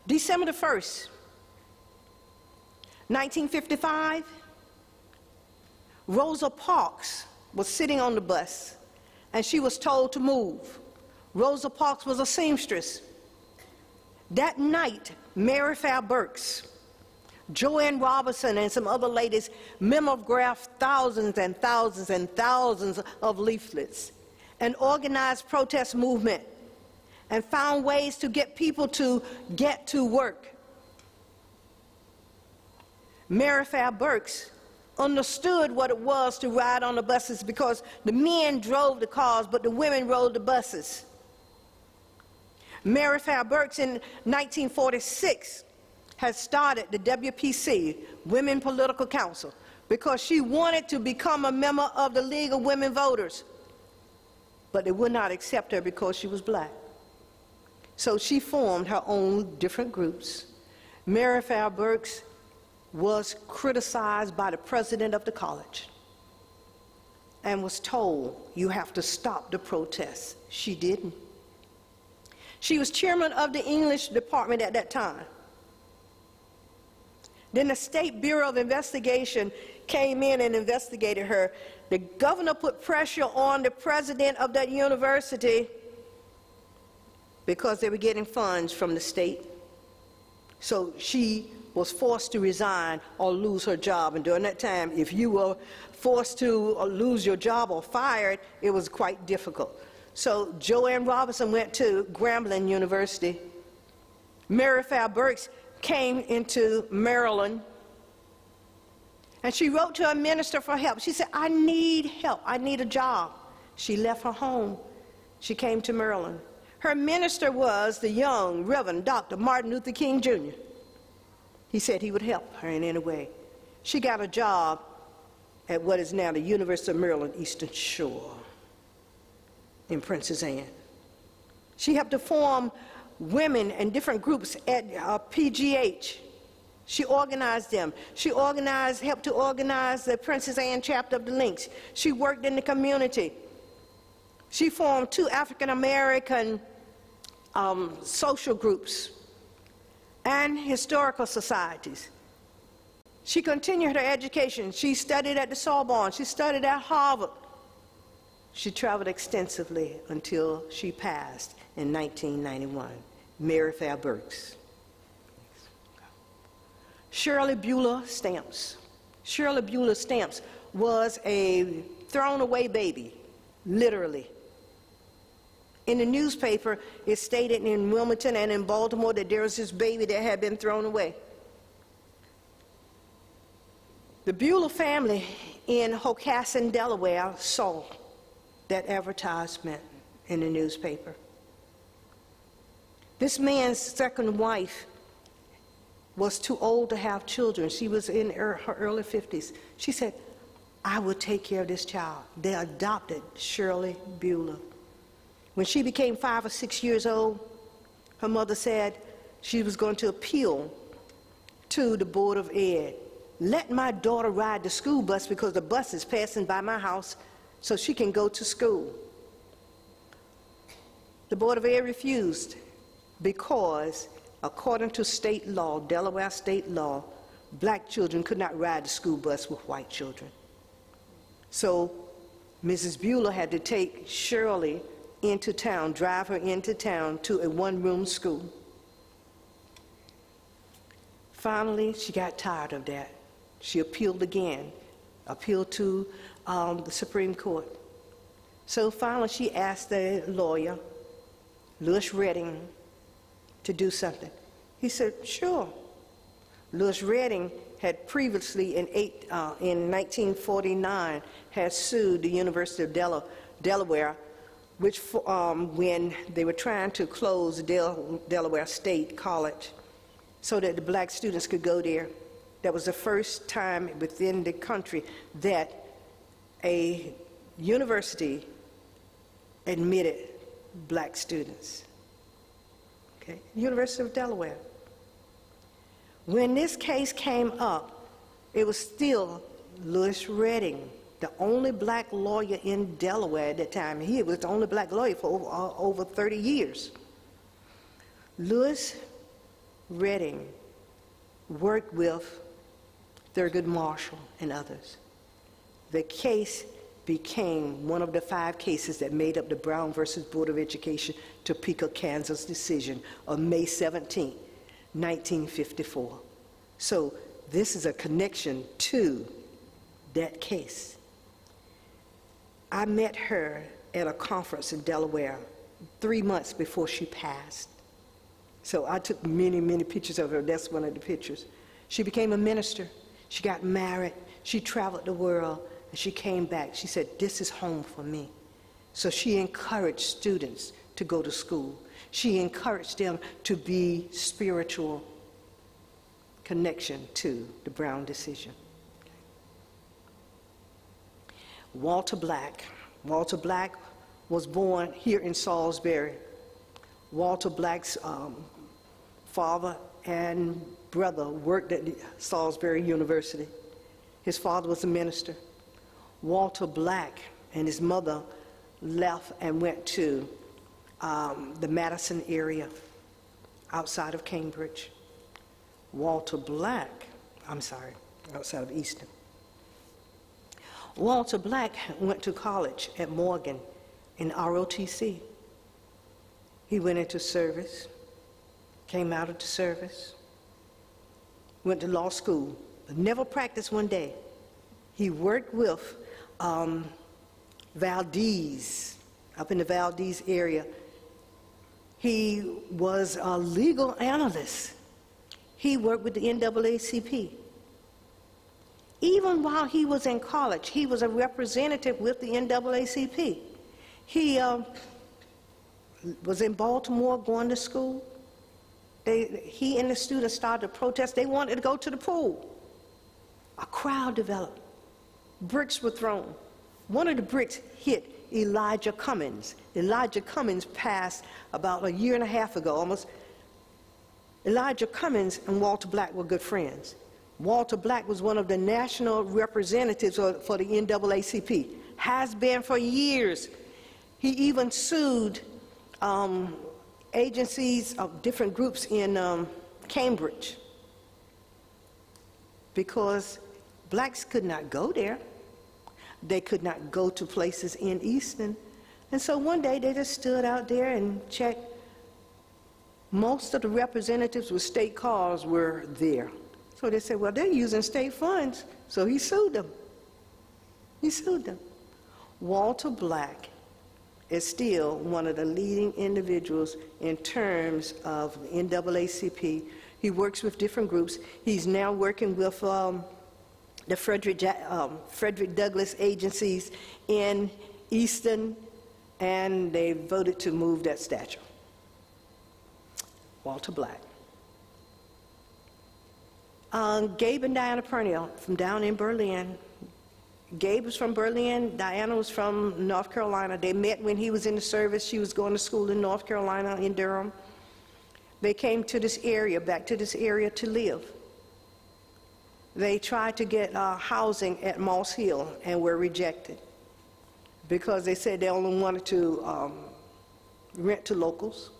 December the 1st, 1955, Rosa Parks was sitting on the bus and she was told to move. Rosa Parks was a seamstress. That night, Mary Fab Burks, Joanne Robinson, and some other ladies mimeographed thousands and thousands and thousands of leaflets and organized protest movement and found ways to get people to get to work. Mary Fab Burks understood what it was to ride on the buses because the men drove the cars, but the women rode the buses. Mary Fab Burks in 1946 had started the WPC, Women Political Council, because she wanted to become a member of the League of Women Voters. But they would not accept her because she was black. So she formed her own different groups. Mary Fab Burks was criticized by the president of the college and was told, you have to stop the protests. She didn't. She was chairman of the English department at that time. Then the State Bureau of Investigation came in and investigated her. The governor put pressure on the president of that university because they were getting funds from the state. So she was forced to resign or lose her job. And during that time, if you were forced to lose your job or fired, it was quite difficult. So Joanne Robinson went to Grambling University. Mary Fab Burks came into Maryland. And she wrote to her minister for help. She said, I need help. I need a job. She left her home. She came to Maryland. Her minister was the young Reverend Dr. Martin Luther King, Jr. He said he would help her in any way. She got a job at what is now the University of Maryland Eastern Shore in Princess Anne. She helped to form women and different groups at PGH. She organized them. She helped to organize the Princess Anne chapter of the Links. She worked in the community. She formed 2 African-American social groups and historical societies. She continued her education. She studied at the Sorbonne. She studied at Harvard. She traveled extensively until she passed in 1991. Mary Fab Burks. Shirley Beulah Stamps. Shirley Beulah Stamps was a thrown-away baby, literally. In the newspaper, it stated in Wilmington and in Baltimore that there was this baby that had been thrown away. The Beulah family in Hocassin, Delaware, saw that advertisement in the newspaper. This man's second wife was too old to have children. She was in her early 50s. She said, I will take care of this child. They adopted Shirley Beulah. When she became 5 or 6 years old, her mother said she was going to appeal to the Board of Ed. Let my daughter ride the school bus because the bus is passing by my house so she can go to school. The Board of Ed refused because, according to state law, Delaware state law, black children could not ride the school bus with white children. So Mrs. Beulah had to take Shirley into town, drive her into town to a one-room school. Finally, she got tired of that. She appealed again, appealed to the Supreme Court. So finally, she asked the lawyer, Lewis Redding, to do something. He said, sure. Lewis Redding had previously, in 1949, had sued the University of Delaware, which when they were trying to close Delaware State College so that the black students could go there. That was the first time within the country that a university admitted black students. Okay, University of Delaware. When this case came up, it was still Lewis Redding, the only black lawyer in Delaware at that time. He was the only black lawyer for over 30 years. Lewis Redding worked with Thurgood Marshall and others. The case became one of the 5 cases that made up the Brown versus Board of Education, Topeka, Kansas decision of May 17, 1954. So this is a connection to that case. I met her at a conference in Delaware 3 months before she passed. So I took many, many pictures of her. That's one of the pictures. She became a minister. She got married. She traveled the world. And she came back. She said, this is home for me. So she encouraged students to go to school. She encouraged them to be spiritual connection to the Brown decision. Walter Black. Walter Black was born here in Salisbury. Walter Black's father and brother worked at the Salisbury University. His father was a minister. Walter Black and his mother left and went to the Madison area outside of Cambridge. Outside of Easton. Walter Black went to college at Morgan in ROTC. He went into service, came out of the service, went to law school, but never practiced one day. He worked with Valdez, up in the Valdez area. He was a legal analyst. He worked with the NAACP. Even while he was in college, he was a representative with the NAACP. He was in Baltimore going to school. He and the students started to protest. They wanted to go to the pool. A crowd developed. Bricks were thrown. One of the bricks hit Elijah Cummins. Elijah Cummins passed about a year and a half ago, almost. Elijah Cummins and Walter Black were good friends. Walter Black was one of the national representatives for the NAACP, has been for years. He even sued agencies of different groups in Cambridge because blacks could not go there. They could not go to places in Easton. And so one day they just stood out there and checked. Most of the representatives with state cars were there. So they said, well, they're using state funds. So he sued them. He sued them. Walter Black is still one of the leading individuals in terms of NAACP. He works with different groups. He's now working with the Frederick Douglass agencies in Easton, and they voted to move that statue. Walter Black. Gabe and Diana Perennial from down in Berlin. Gabe was from Berlin, Diana was from North Carolina. They met when he was in the service. She was going to school in North Carolina, in Durham. They came to this area, back to this area to live. They tried to get housing at Moss Hill and were rejected because they said they only wanted to rent to locals.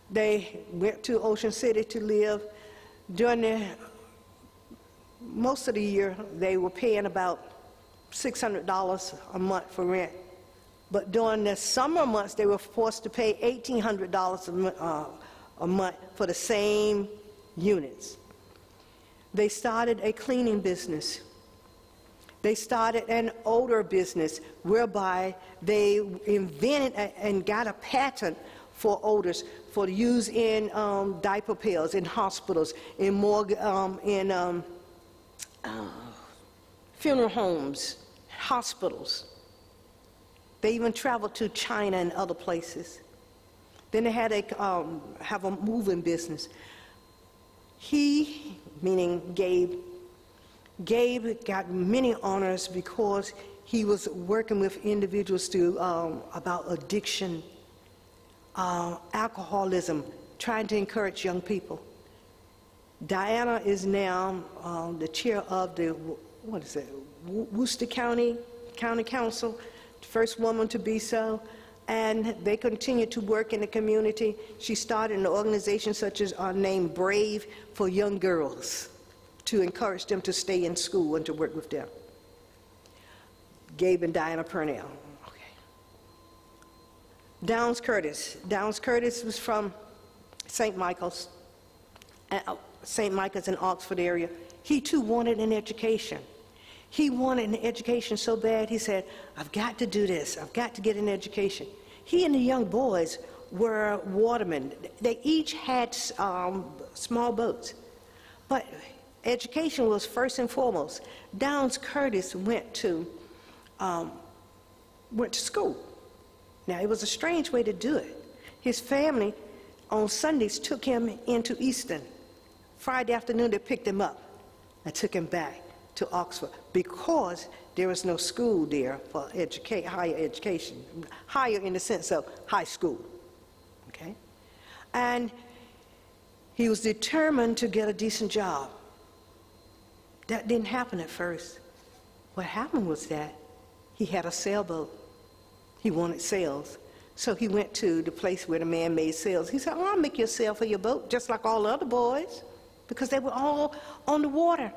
They went to Ocean City to live. During most of the year, they were paying about $600 a month for rent. But during the summer months, they were forced to pay $1,800 a month for the same units. They started a cleaning business. They started an odor business whereby they invented and got a patent for odors for use in diaper pails, in hospitals, in morgue, in funeral homes, hospitals. They even traveled to China and other places. Then they had have a moving business. He, meaning Gabe got many honors because he was working with individuals about addiction, alcoholism, trying to encourage young people. Diana is now the chair of the, Worcester County Council, first woman to be so, and they continue to work in the community. She started an organization such as named Brave for young girls to encourage them to stay in school and to work with them. Gabe and Diana Perennial. Okay. Downs Curtis. Downs Curtis was from St. Michael's in Oxford area. He too wanted an education. He wanted an education so bad, he said, I've got to do this. I've got to get an education. He and the young boys were watermen. They each had small boats. But education was first and foremost. Downs Curtis went to school. Now, it was a strange way to do it. His family on Sundays took him into Easton. Friday afternoon, they picked him up and took him back to Oxford because there was no school there for higher education, higher in the sense of high school, okay? And he was determined to get a decent job. That didn't happen at first. What happened was that he had a sailboat. He wanted sails. So he went to the place where the man made sails. He said, oh, I'll make you a sail for your boat, just like all the other boys, because they were all on the water.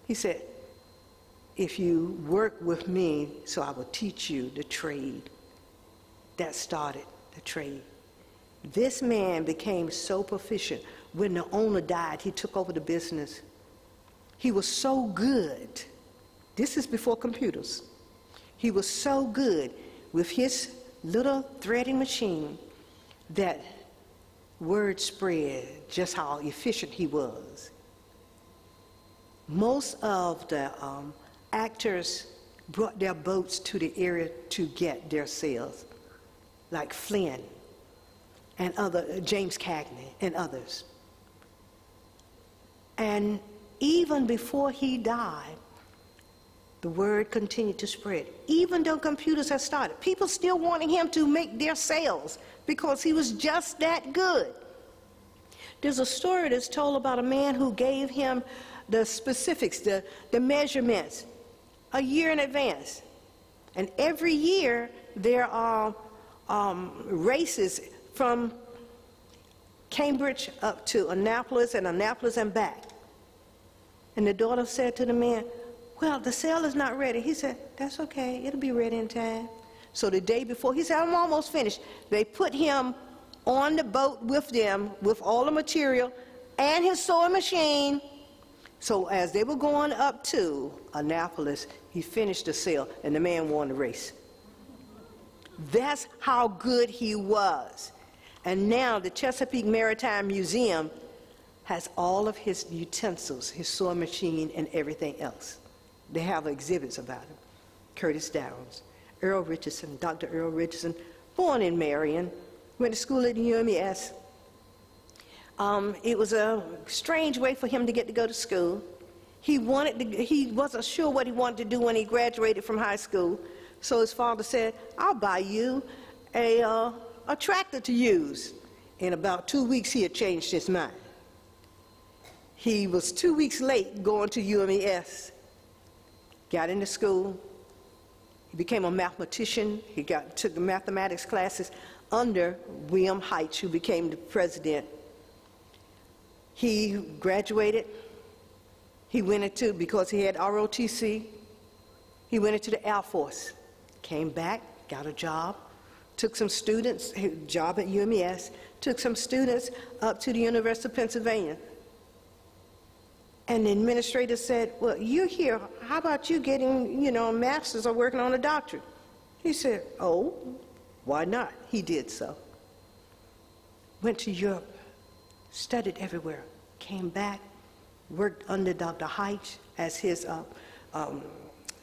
He said, if you work with me, so I will teach you the trade. That started the trade. This man became so proficient. When the owner died, he took over the business. He was so good. This is before computers. He was so good with his little threading machine that word spread just how efficient he was. Most of the actors brought their boats to the area to get their sails, like Flynn and James Cagney and others. And even before he died, the word continued to spread. Even though computers had started, people still wanting him to make their sails because he was just that good. There's a story that's told about a man who gave him the specifics, the measurements, a year in advance. And every year, there are races from Cambridge up to Annapolis and back. And the daughter said to the man, well, the sail is not ready. He said, that's okay, it'll be ready in time. So the day before, he said, I'm almost finished. They put him on the boat with them, with all the material and his sewing machine. So as they were going up to Annapolis, he finished the sail, and the man won the race. That's how good he was. And now the Chesapeake Maritime Museum has all of his utensils, his sewing machine, and everything else. They have exhibits about him. Curtis Downs, Earl Richardson, Dr. Earl Richardson, born in Marion, went to school at the UMES. It was a strange way for him to get to go to school. He wasn't sure what he wanted to do when he graduated from high school. So his father said, I'll buy you a tractor to use. In about 2 weeks, he had changed his mind. He was 2 weeks late going to UMES. Got into school. He became a mathematician. He took the mathematics classes under William Heitch, who became the president. He graduated. He went into, because he had ROTC, he went into the Air Force. Came back, got a job, took some students, job at UMES, took some students up to the University of Pennsylvania. And the administrator said, well, you're here, how about you getting, a master's or working on a doctorate? He said, oh, why not? He did so. Went to Europe, studied everywhere, came back, worked under Dr. Heitch as his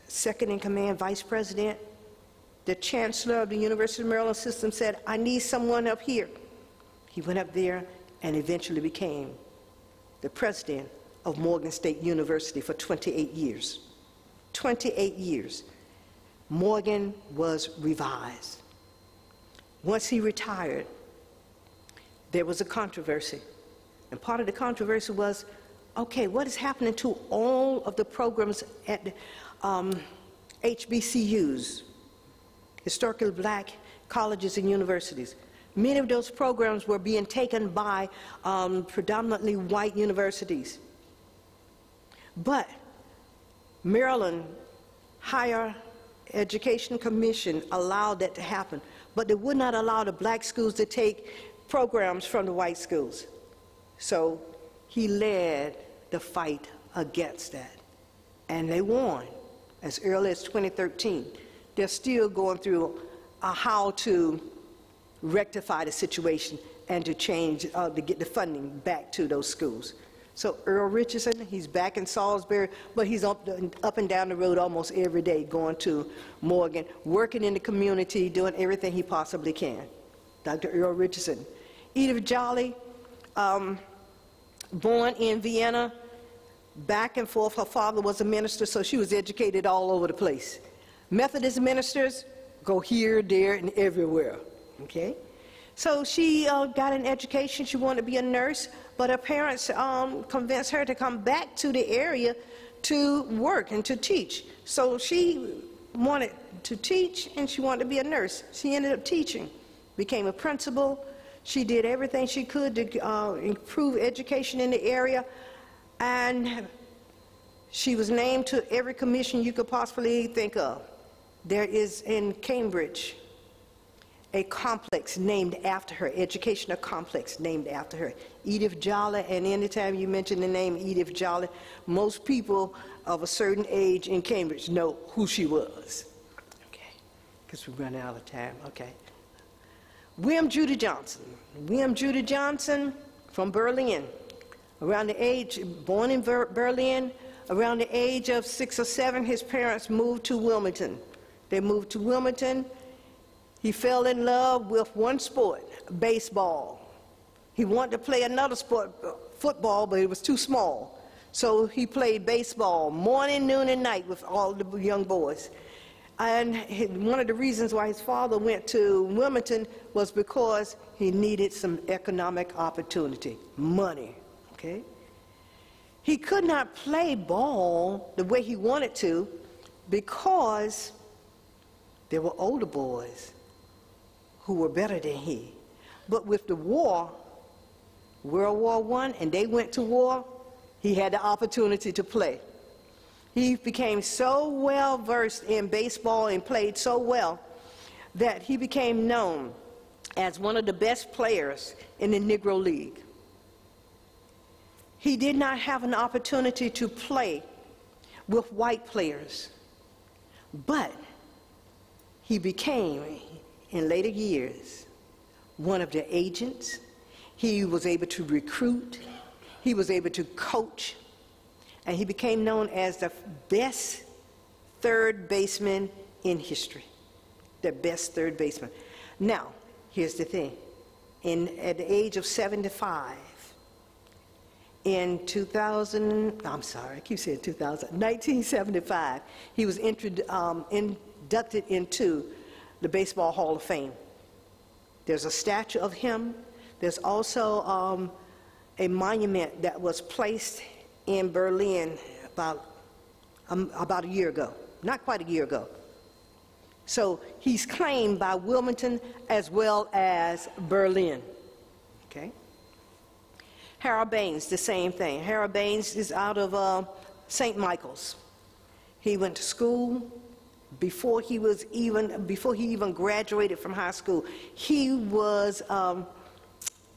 second-in-command vice president. The chancellor of the University of Maryland system said, I need someone up here. He went up there and eventually became the president of Morgan State University for 28 years. 28 years. Morgan was revised. Once he retired, there was a controversy. And part of the controversy was, okay, what is happening to all of the programs at the HBCUs, historically black colleges and universities? Many of those programs were being taken by predominantly white universities. But Maryland Higher Education Commission allowed that to happen, but they would not allow the black schools to take programs from the white schools. So he led the fight against that, and they won as early as 2013. They're still going through how to rectify the situation and to change, to get the funding back to those schools. So Earl Richardson, he's back in Salisbury, but he's up and down the road almost every day, going to Morgan, working in the community, doing everything he possibly can. Dr. Earl Richardson. Edith Jolly, born in Vienna, back and forth. Her father was a minister, so she was educated all over the place. Methodist ministers go here, there, and everywhere, okay? So she got an education. She wanted to be a nurse, but her parents convinced her to come back to the area to work and to teach. So she wanted to teach, and she wanted to be a nurse. She ended up teaching, became a principal. She did everything she could to improve education in the area, and she was named to every commission you could possibly think of. There is in Cambridge a complex named after her, educational complex named after her, Edith Jolly. And anytime you mention the name Edith Jolly, most people of a certain age in Cambridge know who she was. Okay, because we're running out of time. Okay. William Judy Johnson. William Judy Johnson from Berlin. Around the age, born in Berlin, around the age of 6 or 7, his parents moved to Wilmington. They moved to Wilmington. He fell in love with one sport, baseball. He wanted to play another sport, football, but it was too small. So he played baseball morning, noon, and night with all the young boys. And one of the reasons why his father went to Wilmington was because he needed some economic opportunity, money, okay? He could not play ball the way he wanted to because There were older boys who were better than he. But with the war, World War I, and they went to war, he had the opportunity to play. He became so well versed in baseball and played so well that he became known as one of the best players in the Negro League. He did not have an opportunity to play with white players, but he became, in later years, one of their agents. He was able to recruit, he was able to coach, and he became known as the best third baseman in history. The best third baseman. Now, here's the thing. At the age of 75, in 1975, he was inducted into the Baseball Hall of Fame. There's a statue of him. There's also a monument that was placed in Berlin about a year ago, not quite a year ago. So he's claimed by Wilmington as well as Berlin. Okay. Harold Baines, the same thing. Harold Baines is out of St. Michael's. He went to school before he even graduated from high school. He was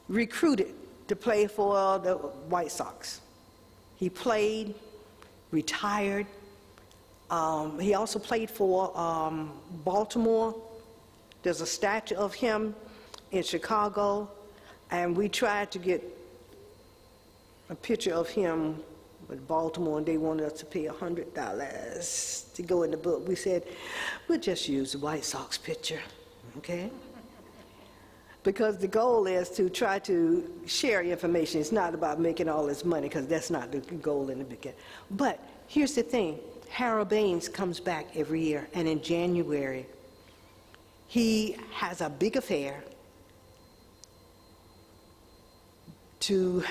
recruited to play for the White Sox. He played, retired. He also played for Baltimore. There's a statue of him in Chicago, and we tried to get a picture of him with Baltimore, and they wanted us to pay $100 to go in the book. We said, we'll just use the White Sox picture, okay? Because the goal is to try to share information. It's not about making all this money, because that's not the goal in the beginning. But here's the thing. Harold Baines comes back every year, and in January, he has a big affair to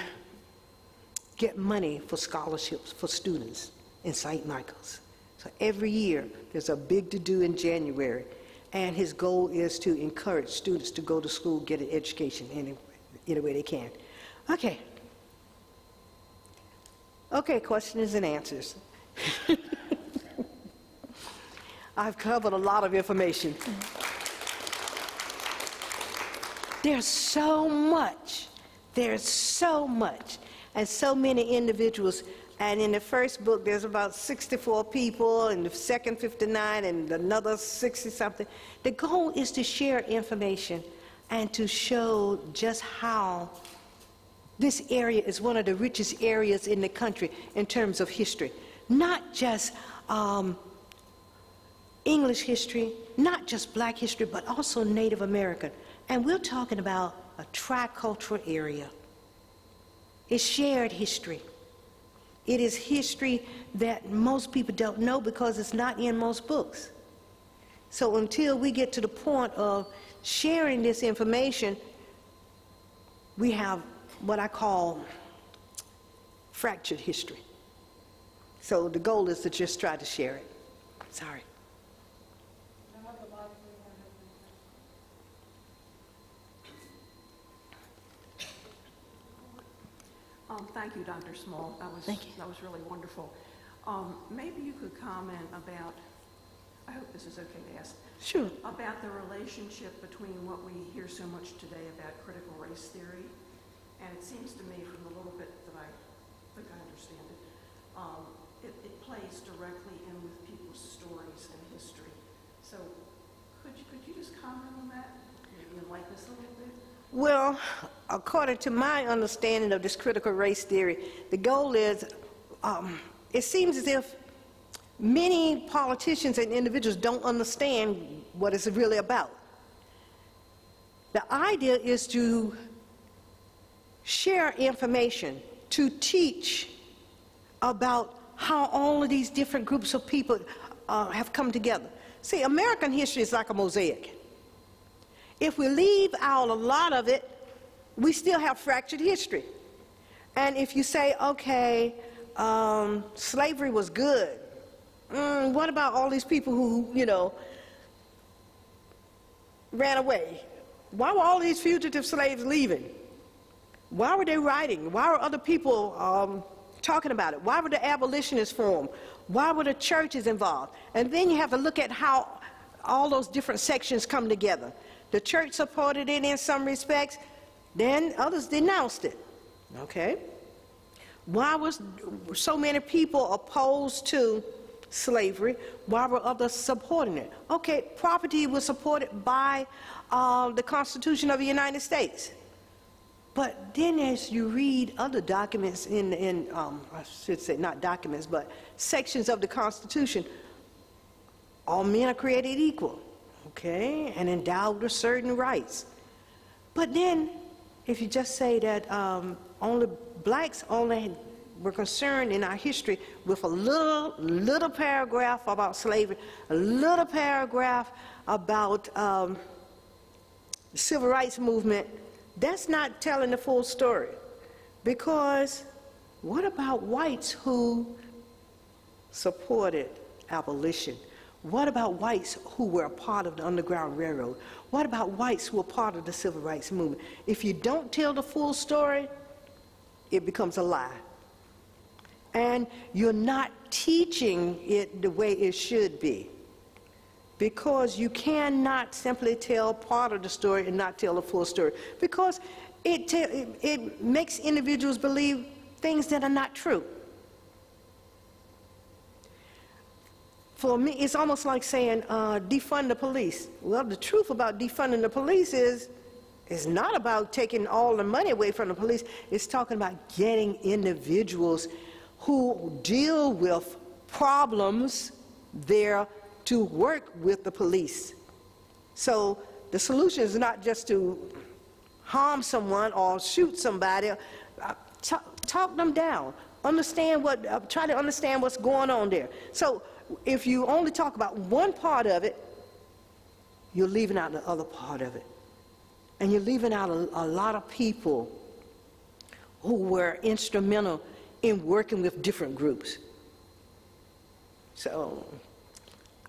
get money for scholarships for students in St. Michael's. So every year, there's a big to-do in January, and his goal is to encourage students to go to school, get an education any way they can. Okay. Okay, questions and answers. I've covered a lot of information. There's so much. There's so much. And so many individuals. And in the first book, there's about 64 people, and the second 59, and another 60-something. The goal is to share information and to show just how this area is one of the richest areas in the country in terms of history. Not just English history, not just black history, but also Native American. And we're talking about a tricultural area. It's shared history. It is history that most people don't know because it's not in most books. So until we get to the point of sharing this information, we have what I call fractured history. So the goal is to just try to share it. Sorry. Thank you, Dr. Small. Thank you. That was really wonderful. Maybe you could comment about, I hope this is okay to ask. Sure. About the relationship between what we hear so much today about critical race theory, and it seems to me from the little bit that I think I understand it, it plays directly in with people's stories and history. So could you just comment on that? Maybe enlighten us a little bit? Well, according to my understanding of this critical race theory, the goal is, it seems as if many politicians and individuals don't understand what it's really about. The idea is to share information, to teach about how all of these different groups of people have come together. See, American history is like a mosaic. If we leave out a lot of it, we still have fractured history. And if you say, okay, slavery was good, what about all these people who, ran away? Why were all these fugitive slaves leaving? Why were they writing? Why were other people talking about it? Why were the abolitionists formed? Why were the churches involved? And then you have to look at how all those different sections come together. The church supported it in some respects, then others denounced it. Okay? Why was so many people opposed to slavery? Why were others supporting it? Okay, property was supported by the Constitution of the United States. But then as you read other documents I should say not documents, but sections of the Constitution, all men are created equal, okay, and endowed with certain rights. But then if you just say that blacks only were concerned in our history with a little paragraph about slavery, a little paragraph about the civil rights movement, that's not telling the full story. Because what about whites who supported abolition? What about whites who were a part of the Underground Railroad? What about whites who were part of the civil rights movement? If you don't tell the full story, it becomes a lie. And you're not teaching it the way it should be. Because you cannot simply tell part of the story and not tell the full story. Because it makes individuals believe things that are not true. For me, it's almost like saying defund the police. Well, the truth about defunding the police is it's not about taking all the money away from the police. It's talking about getting individuals who deal with problems there to work with the police. So the solution is not just to harm someone or shoot somebody. Talk them down. Try to understand what's going on there. So if you only talk about one part of it, you're leaving out the other part of it. And you're leaving out a lot of people who were instrumental in working with different groups. So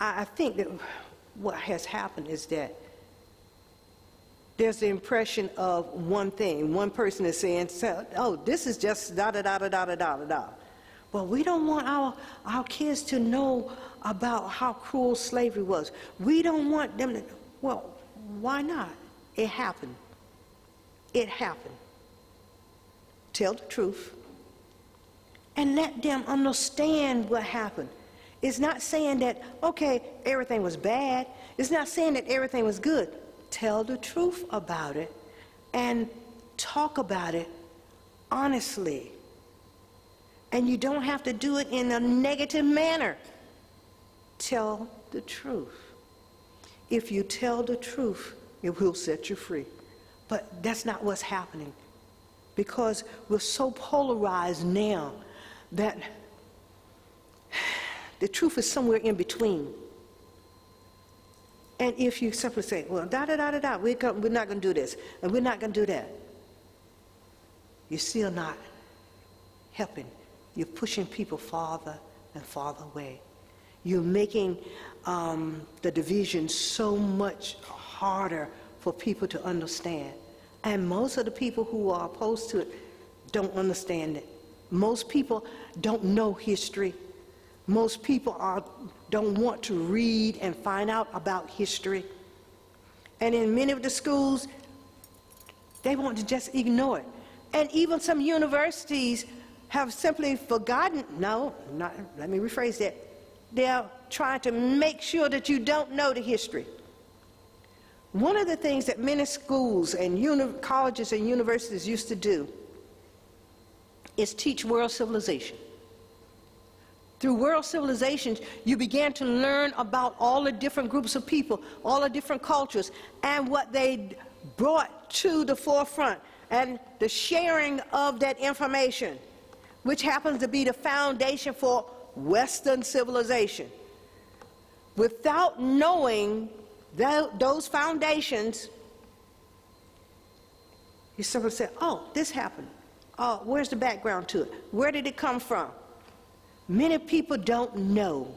I think that what has happened is that there's the impression of one thing. One person is saying, oh, this is just da-da-da-da-da-da-da-da. But we don't want our kids to know about how cruel slavery was. We don't want them to, well, why not? It happened. It happened. Tell the truth. And let them understand what happened. It's not saying that, okay, everything was bad. It's not saying that everything was good. Tell the truth about it and talk about it honestly. And you don't have to do it in a negative manner. Tell the truth. If you tell the truth, it will set you free. But that's not what's happening. Because we're so polarized now that the truth is somewhere in between. And if you simply say, well, da-da-da-da-da, we're not going to do this, and we're not going to do that, you're still not helping. You're pushing people farther and farther away. You're making the division so much harder for people to understand. And most of the people who are opposed to it don't understand it. Most people don't know history. Most people don't want to read and find out about history. And in many of the schools, they want to just ignore it. And even some universities have simply forgotten, let me rephrase that. They're trying to make sure that you don't know the history. One of the things that many schools and colleges and universities used to do is teach world civilization. Through world civilizations, you began to learn about all the different groups of people, all the different cultures, and what they brought to the forefront, and the sharing of that information, which happens to be the foundation for Western civilization. Without knowing those foundations, you simply say, oh, this happened. Oh, where's the background to it? Where did it come from? Many people don't know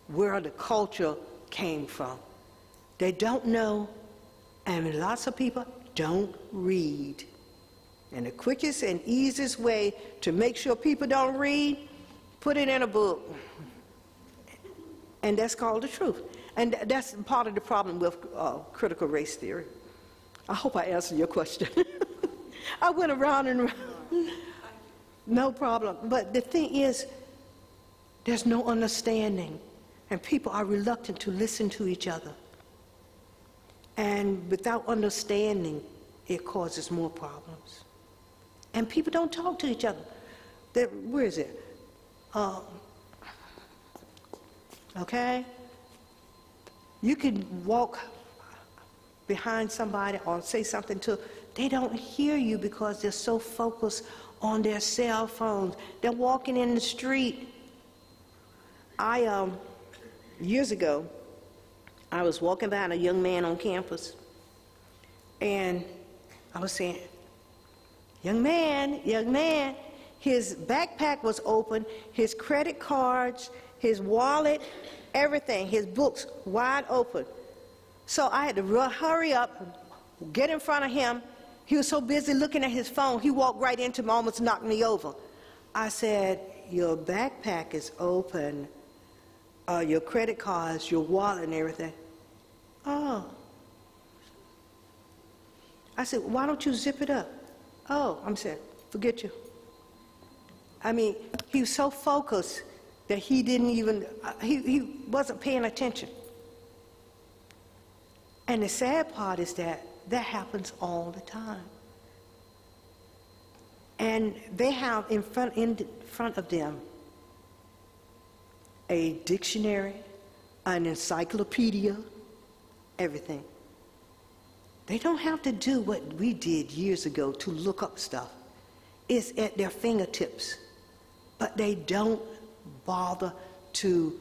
where the culture came from. They don't know And lots of people don't read. And the quickest and easiest way to make sure people don't read, put it in a book. And that's called the truth. And that's part of the problem with critical race theory. I hope I answered your question. I went around and around. No problem. But the thing is, there's no understanding. And people are reluctant to listen to each other. And without understanding, it causes more problems. And people don't talk to each other. Where is it? Okay? You can walk behind somebody or say something to them. They don't hear you because they're so focused on their cell phones. They're walking in the street. Years ago, I was walking behind a young man on campus, and I was saying, young man, his backpack was open, his credit cards, his wallet, everything, his books wide open. So I had to hurry up, get in front of him. He was so busy looking at his phone, he walked right into me, almost knocked me over. I said, your backpack is open, your credit cards, your wallet and everything. Oh. I said, why don't you zip it up? Oh, I'm saying, forget you. I mean, he was so focused that he didn't even, he wasn't paying attention. And the sad part is that happens all the time. And they have in front of them a dictionary, an encyclopedia, everything. They don't have to do what we did years ago to look up stuff. It's at their fingertips. But they don't bother to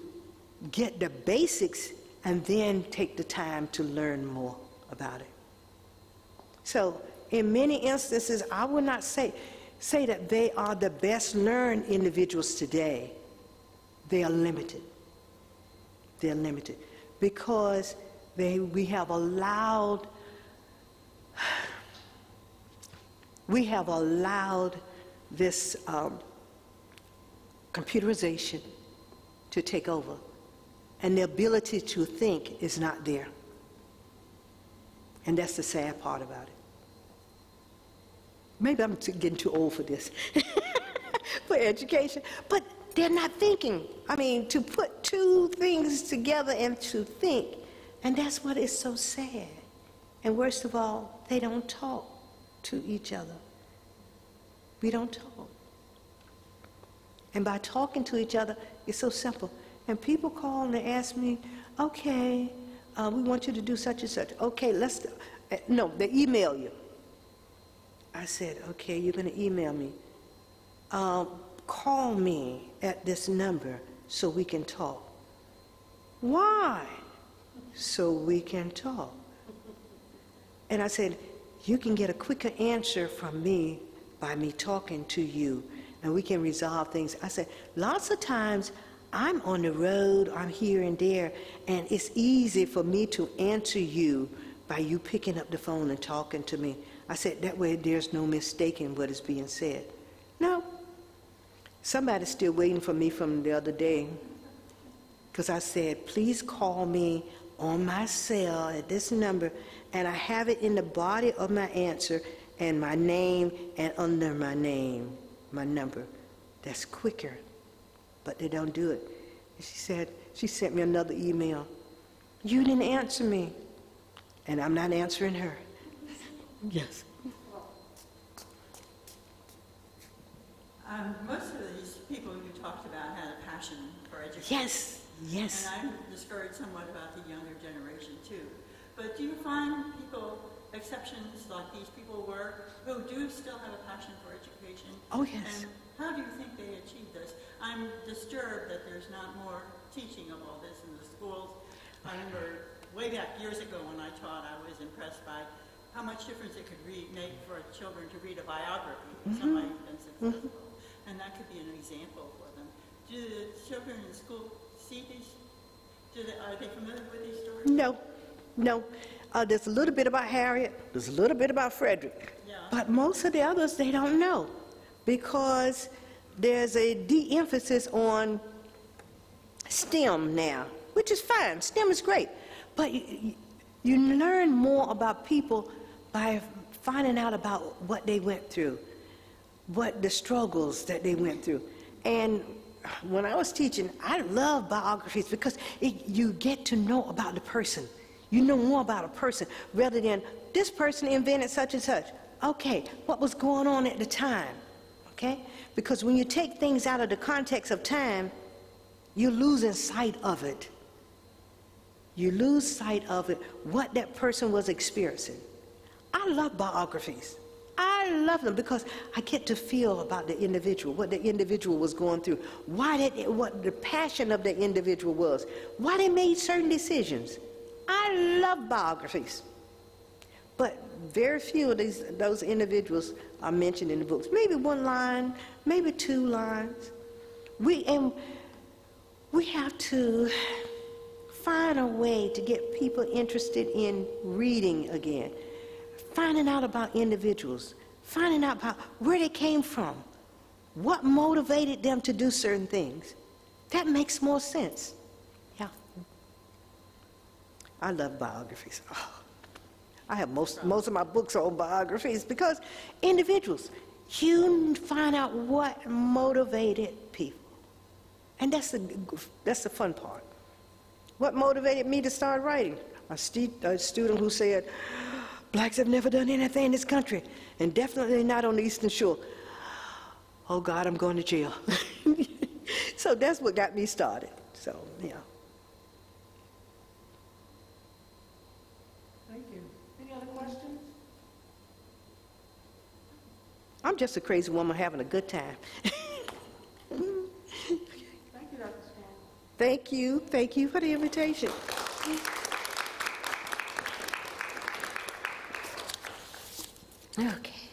get the basics and then take the time to learn more about it. So in many instances, I would not say that they are the best learned individuals today. They are limited. They're limited because we have allowed this computerization to take over, and the ability to think is not there. And that's the sad part about it. Maybe I'm getting too old for this, for education, but they're not thinking. I mean, to put two things together and to think, and that's what is so sad. And worst of all, they don't talk to each other. We don't talk. And by talking to each other, it's so simple. And people call and they ask me, okay, we want you to do such and such. Okay, no, they email you. I said, okay, you're going to email me. Call me at this number so we can talk. Why? So we can talk. And I said, you can get a quicker answer from me by me talking to you, and we can resolve things. I said, lots of times I'm on the road, I'm here and there, and it's easy for me to answer you by you picking up the phone and talking to me. I said, that way there's no mistaking what is being said. No. Somebody's still waiting for me from the other day, because I said, please call me on my cell at this number, and I have it in the body of my answer and my name, and under my name, my number. That's quicker, but they don't do it. And she said, she sent me another email. You didn't answer me, and I'm not answering her. Yes. Most of these people you talked about had a passion for education. Yes, yes. And I'm discouraged somewhat about the younger generation too. But do you find people, exceptions like these people were, who do still have a passion for education? Oh, yes. And how do you think they achieve this? I'm disturbed that there's not more teaching of all this in the schools. I remember way back years ago when I taught, I was impressed by how much difference it could make for children to read a biography of somebody who's been successful. And that could be an example for them. Do the children in school see these? Are they familiar with these stories? No, No, there's a little bit about Harriet, there's a little bit about Frederick. Yeah. But most of the others, they don't know, because there's a de-emphasis on STEM now, which is fine. STEM is great. But you learn more about people by finding out about what they went through, what the struggles that they went through. And when I was teaching, I love biographies because you get to know about the person. You know more about a person rather than this person invented such and such. Okay, what was going on at the time? Okay? Because when you take things out of the context of time, you're losing sight of it. You lose sight of it, what that person was experiencing. I love biographies. I love them because I get to feel about the individual, what the individual was going through, what the passion of the individual was, why they made certain decisions. I love biographies. But very few of those individuals are mentioned in the books. Maybe one line, maybe two lines. We have to find a way to get people interested in reading again, finding out about individuals, finding out about where they came from, what motivated them to do certain things. That makes more sense. Yeah. I love biographies. Oh, I have most of my books are on biographies because individuals, you find out what motivated people. And that's the fun part. What motivated me to start writing? A student who said, blacks have never done anything in this country, and definitely not on the Eastern Shore. Oh God, I'm going to jail. So that's what got me started. So, yeah. Thank you. Any other questions? I'm just a crazy woman having a good time. Thank you, Dr. Small. Thank you. Thank you for the invitation. Okay.